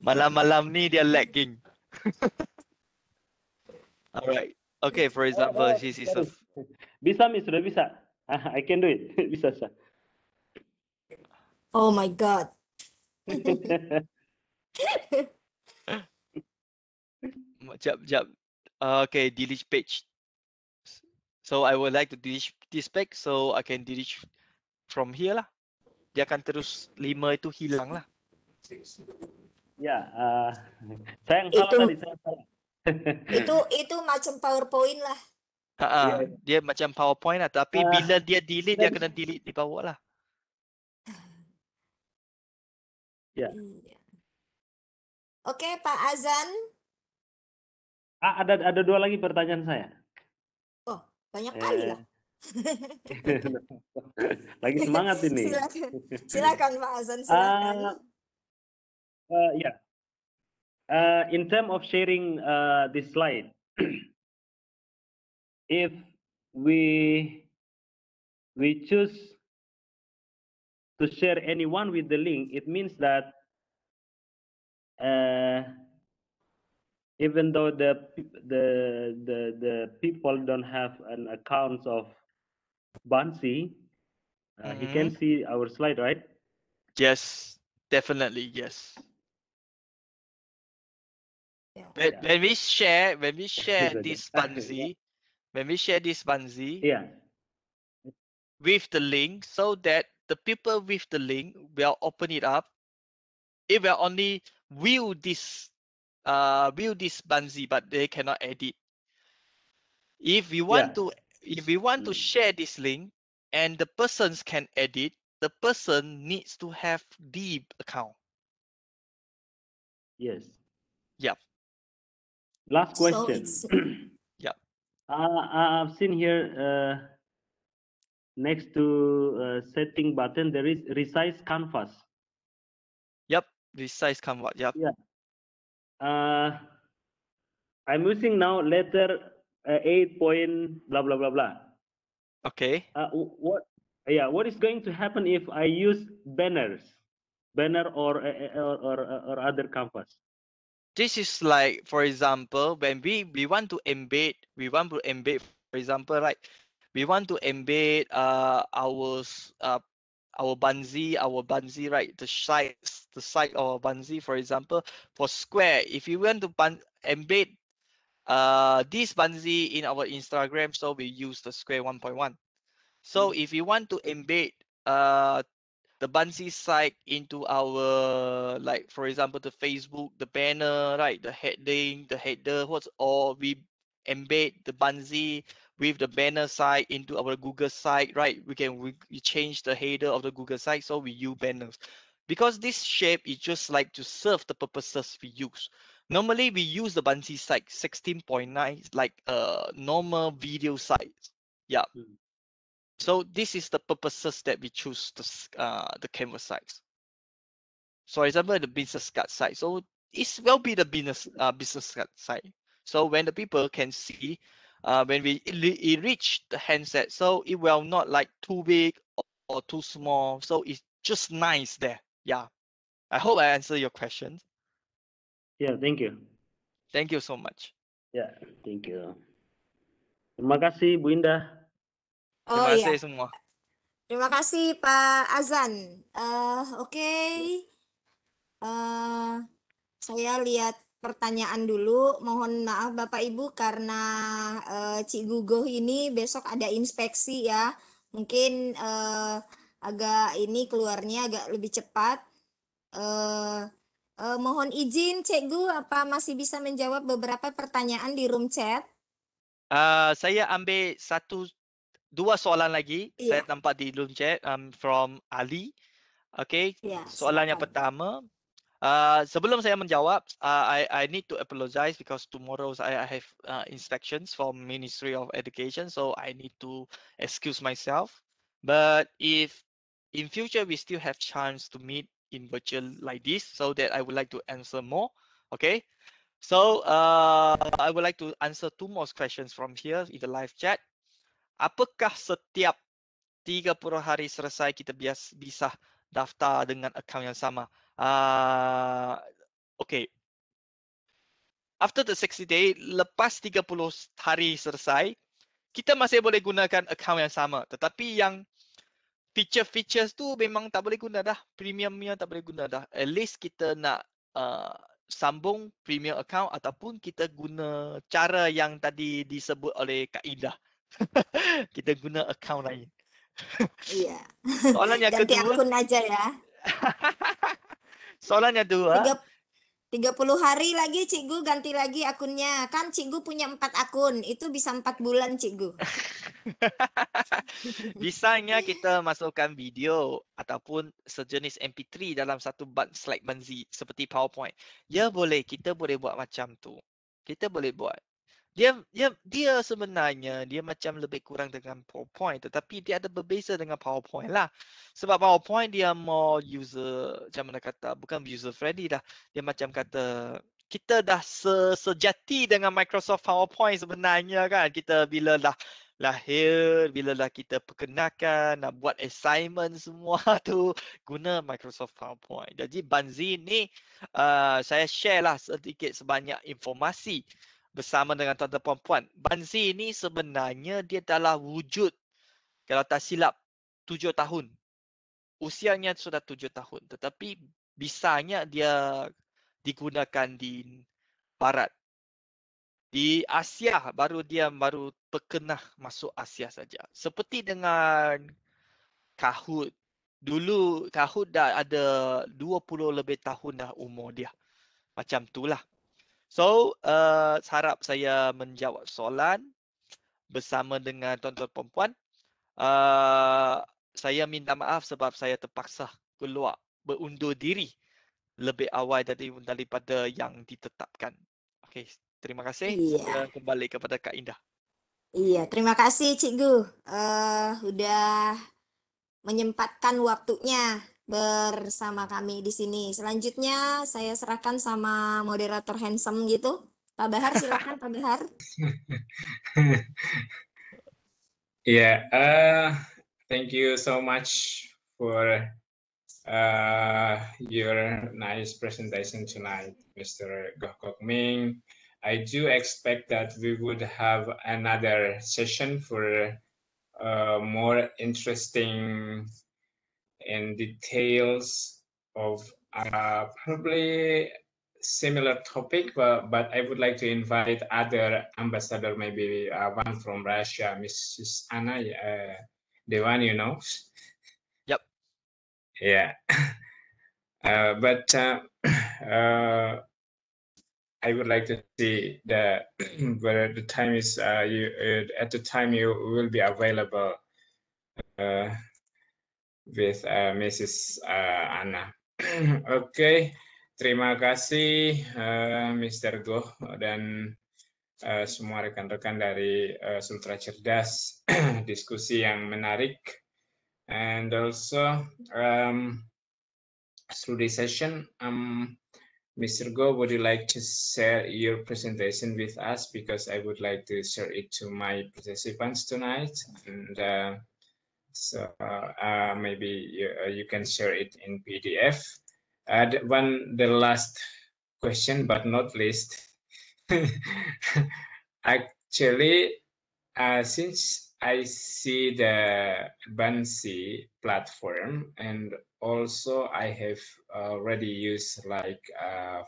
Malam-malam ni dia lagging. All right. Okay, for example, this is a. Bisa, Mi, sudah bisa. I can do it. Bisa, sah. Oh my God. Jap. Okay, delete page. So I would like to delete this page, so I can delete from here lah. Dia akan terus 5 itu hilang lah. Ya, saya yang salah tadi, saya salah. Itu macam PowerPoint lah. Iya. Dia macam PowerPoint lah, tapi Ah, bila dia delete, dia dan- kena delete di bawah lah. ya. Iya. Oke, Pak Azan. Ada dua lagi pertanyaan saya. Oh, banyak kali lah. Lagi semangat ini. Silakan, silakan Pak Azan, silakan. Yeah. In terms of sharing this slide, if we choose to share anyone with the link, it means that even though the people don't have an account of Buncee, he can see our slide, right? Yes, definitely yes. Yeah. When we share Gitu aja. this Buncee Iya. with the link, so that the people with the link will open it up. It will only view this Buncee, but they cannot edit. If we want to share this link and the persons can edit, the person needs to have the account. Yes. Yep. Last So question. it's Yep. I've seen here next to setting button there is resize canvas. Yep. Resize canvas. Yep. Yeah. I'm using now letter 8 point blah blah blah blah. Okay. What is going to happen if I use banner or other canvas? This is like, for example, when we want to embed, for example, right? We want to embed our Buncee, right? The side of our Buncee, for example, for square. If you want to embed this Buncee in our Instagram, so we use the square 1.1. So if you want to embed the Buncee site into our, like, for example, the Facebook, the banner, right, the heading, the header, or we embed the Buncee with the banner site into our Google site, right? We change the header of the Google site, so we use banners. Because this shape is just like to serve the purposes we use. Normally, we use the Buncee site 16.9, like a normal video site. Yeah. So this is the purposes that we choose the canvas size. So for example, the business card size. So it will be the business card size. So when the people can see, when we reach the handset, so it will not like too big or too small. So it's just nice there. Yeah. I hope I answer your question. Yeah, thank you. Thank you so much. Yeah, thank you. Terima kasih Bu Indah. Oh Terima iya, kasih semua. terima kasih Pak Azan. Oke. Saya lihat pertanyaan dulu. Mohon maaf Bapak Ibu karena Cik Gugoh ini besok ada inspeksi ya. Mungkin agak ini keluarnya agak lebih cepat. Mohon izin Cik Gu, apa masih bisa menjawab beberapa pertanyaan di room chat? Saya ambil dua soalan lagi. Iya. Saya nampak di room chat from Ali. Okay, Ya, soalan yang silakan. pertama. Sebelum saya menjawab, I need to apologize because tomorrow I have inspections from Ministry of Education, so I need to excuse myself. But if in future we still have chance to meet in virtual like this, so that I would like to answer more. Okay, so I would like to answer two more questions from here in the live chat. Apakah setiap 30 hari selesai kita bisa daftar dengan akaun yang sama? Okay. After the 60 day, lepas 30 hari selesai, kita masih boleh gunakan akaun yang sama. Tetapi yang features tu memang tak boleh guna dah. Premiumnya tak boleh guna dah. At least kita nak sambung premium account ataupun kita guna cara yang tadi disebut oleh Kak Ida. Kita guna account lain. Iya. Soalan yang Ganti kedua. akun aja ya. Soalan yang kedua. 30 hari lagi Cikgu ganti lagi akunnya. Kan Cikgu punya 4 akun, itu bisa 4 bulan Cikgu. Bisanya kita masukkan video ataupun sejenis MP3 dalam satu slide Buncee seperti PowerPoint. Ya boleh, kita boleh buat macam tu. Kita boleh buat. Dia sebenarnya dia macam lebih kurang dengan PowerPoint, tetapi dia ada berbeza dengan PowerPoint lah. Sebab PowerPoint dia more user, macam mana kata, bukan user friendly dah. Dia macam kata kita dah sejati dengan Microsoft PowerPoint sebenarnya kan. Kita bila dah lahir, bila dah kita perkenalkan, nak buat assignment semua tu guna Microsoft PowerPoint. Jadi Buncee ni saya share lah sedikit sebanyak informasi bersama dengan tuan-tuan dan puan-puan. Buncee ni sebenarnya dia adalah wujud, kalau tak silap, 7 tahun. Usianya sudah 7 tahun. Tetapi bisanya dia digunakan di barat. Di Asia dia baru berkenah masuk Asia saja. Seperti dengan Kahoot. Dulu Kahoot dah ada 20 lebih tahun dah umur dia. Macam itulah. So, harap saya menjawab soalan bersama dengan tuan-tuan perempuan. Saya minta maaf sebab saya terpaksa keluar berundur diri lebih awal daripada yang ditetapkan. Okey, terima kasih. Iya. Saya kembali kepada Kak Indah. Iya, terima kasih Cikgu. Udah menyempatkan waktunya bersama kami di sini. Selanjutnya saya serahkan sama moderator handsome gitu. Pak Bahar, silakan Pak Bahar. Yeah, thank you so much for your nice presentation tonight, Mr. Goh Kok Ming. I do expect that we would have another session for more interesting and details of probably similar topic, but I would like to invite other ambassador, maybe one from Russia, Mrs. Anna, the one you know. Yep. Yeah. But I would like to see whether the time is at the time you will be available with Mrs. Anna. Oke, terima kasih Mr. Goh dan semua rekan-rekan dari Sultra Cerdas. Diskusi yang menarik. And also through this session, Mr. Go, would you like to share your presentation with us? Because I would like to share it to my participants tonight. And so maybe you can share it in PDF. The last question, but not least. Actually, since I see the Buncee platform, and also I have already used like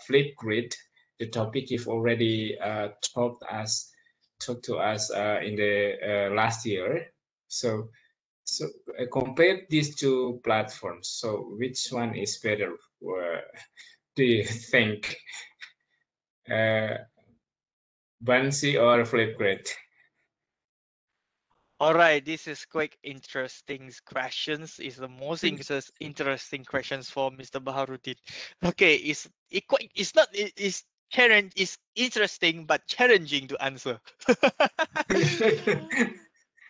Flipgrid, the topic you've already talked to us in the last year. So compare these two platforms. So which one is better? Do you think? Buncee or Flipgrid? All right, this is quite interesting questions. It's the most interesting questions for Mr. Baharudin. Okay, it's interesting but challenging to answer.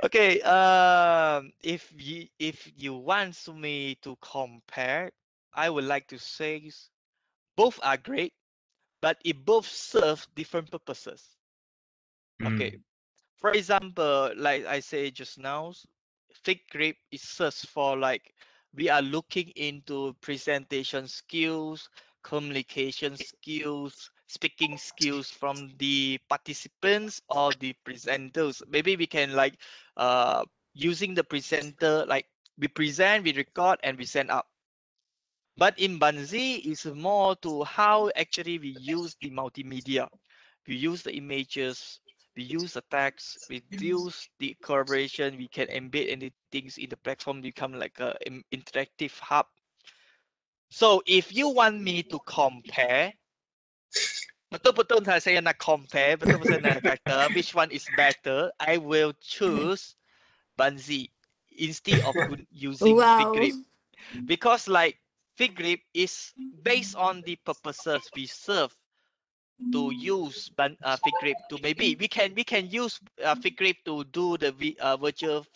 Okay, if you want me to compare, I would like to say both are great, but it both serve different purposes. Okay. For example, like I say just now, Flipgrid is search for like we are looking into presentation skills, communication skills, speaking skills from the participants or the presenters. Maybe we can like using the presenter, like we present, we record, and we send up. But in Buncee, it's more to how actually we use the multimedia. We use the images, we use the text, we use the collaboration, we can embed any things in the platform, become like a interactive hub. So if you want me to compare, betul-betul saya nak compare, betul-betul saya nak kata which one is better, I will choose Buncee instead of using fig Wow. grip, because like fig grip is based on the purposes we serve to use fig grip to, maybe we can use fig grip to do the virtual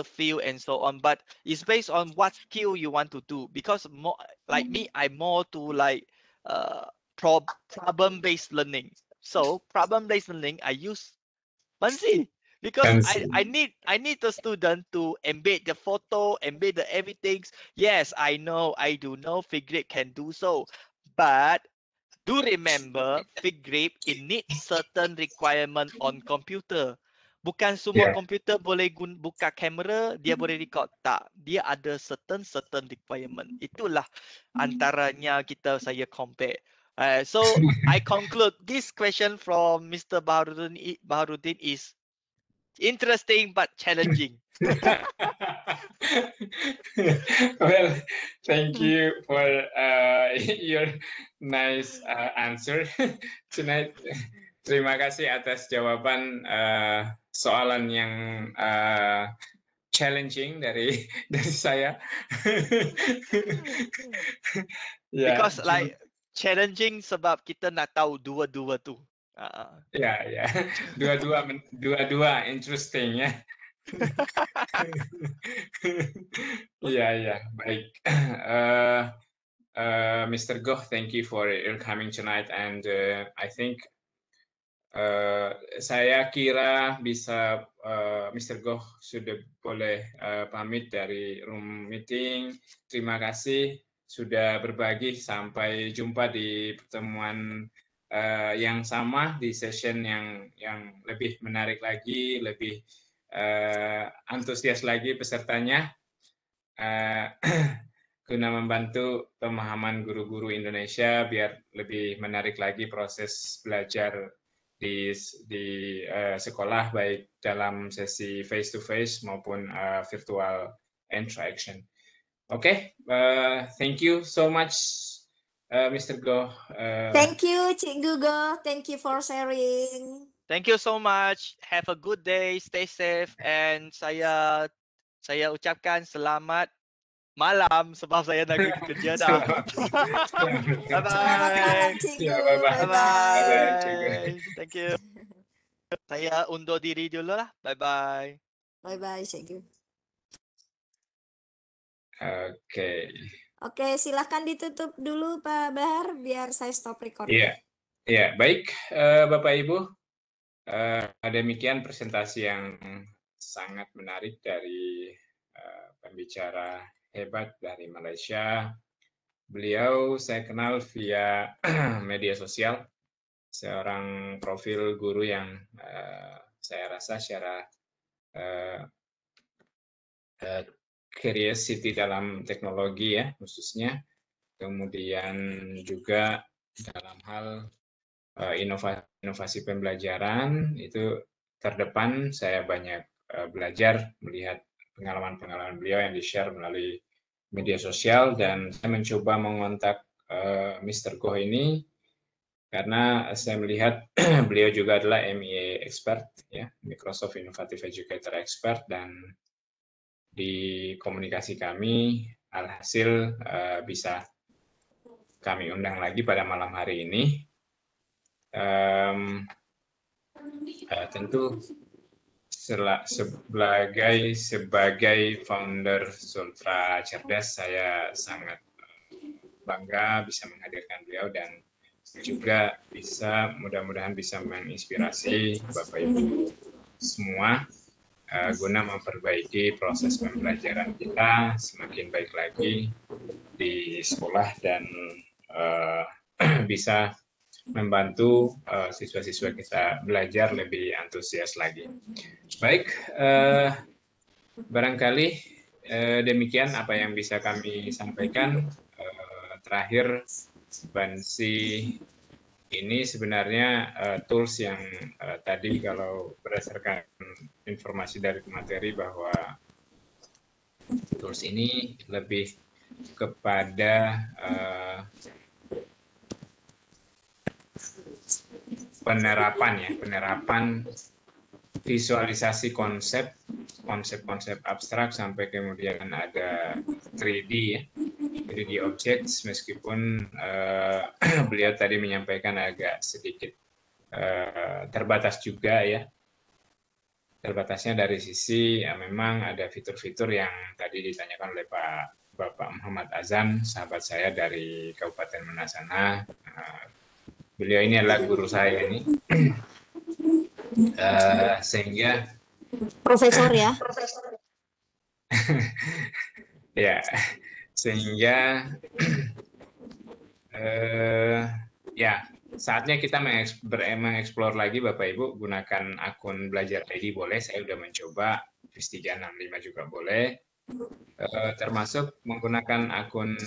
field and so on, but it's based on what skill you want to do, because more like me, I'm more to like uh problem based learning. So problem based learning, I use Buncee, because Buncee. I need the student to embed the photo, embed the everything. Yes, I do know fig grip can do so, but do remember fig grip it needs certain requirement on computer. Bukan semua Yeah. komputer boleh buka kamera, dia boleh record. Tak, dia ada certain requirement. Itulah antaranya saya compare. So I conclude this question from Mr. Baharudin is interesting but challenging. Well, thank you for your nice answer tonight. Terima kasih atas jawaban soalan yang challenging dari saya. Ya, Because like challenging sebab kita nak tahu dua-dua tu. ya, dua-dua interesting ya. Ya, baik. Mr. Goh, thank you for your coming tonight, and I think saya kira bisa Mr. Goh sudah boleh pamit dari room meeting. Terima kasih sudah berbagi. Sampai jumpa di pertemuan yang sama, di session yang lebih menarik lagi, lebih antusias lagi pesertanya. Guna membantu pemahaman guru-guru Indonesia biar lebih menarik lagi proses belajar di sekolah, baik dalam sesi face to face maupun virtual interaction. Okay, thank you so much, Mr. Goh. Thank you, Cikgu Goh. Thank you for sharing. Thank you so much. Have a good day. Stay safe. And saya ucapkan selamat malam sebab saya nak pergi kerja dah. Bye bye. Selamat malam, Cikgu. Ya, bye-bye. Bye-bye. Thank you. Saya undur diri dulu lah. Bye bye. Bye-bye, Cikgu. Oke. Oke, silahkan ditutup dulu Pak Bahar biar saya stop recording. Iya, baik Bapak Ibu. Demikian presentasi yang sangat menarik dari pembicara hebat dari Malaysia. Beliau saya kenal via media sosial, seorang profil guru yang saya rasa secara curiosity dalam teknologi ya khususnya, kemudian juga dalam hal inovasi pembelajaran itu terdepan. Saya banyak belajar melihat pengalaman-pengalaman beliau yang di-share melalui media sosial, dan saya mencoba mengontak Mr. Goh ini karena saya melihat beliau juga adalah MEA expert ya, Microsoft Innovative Educator expert, dan di komunikasi kami alhasil bisa kami undang lagi pada malam hari ini. Tentu sebagai founder Sultra Cerdas, saya sangat bangga bisa menghadirkan beliau dan juga bisa mudah-mudahan bisa menginspirasi Bapak Ibu semua guna memperbaiki proses pembelajaran kita semakin baik lagi di sekolah dan bisa membantu siswa-siswa kita belajar lebih antusias lagi. Baik, barangkali demikian apa yang bisa kami sampaikan. Terakhir, Buncee ini sebenarnya tools yang tadi kalau berdasarkan informasi dari materi bahwa tools ini lebih kepada penerapan visualisasi konsep-konsep abstrak sampai kemudian ada 3D ya, 3D objects, meskipun beliau tadi menyampaikan agak sedikit terbatas juga ya. Terbatasnya dari sisi memang ada fitur-fitur yang tadi ditanyakan oleh Bapak Muhammad Azan, sahabat saya dari Kabupaten Menasana. Beliau ini adalah guru saya ini. Sehingga Profesor ya. ya, sehingga ya saatnya kita mengeksplor lagi Bapak Ibu, gunakan akun belajar ID boleh, saya sudah mencoba, Vis 365 juga boleh, termasuk menggunakan akun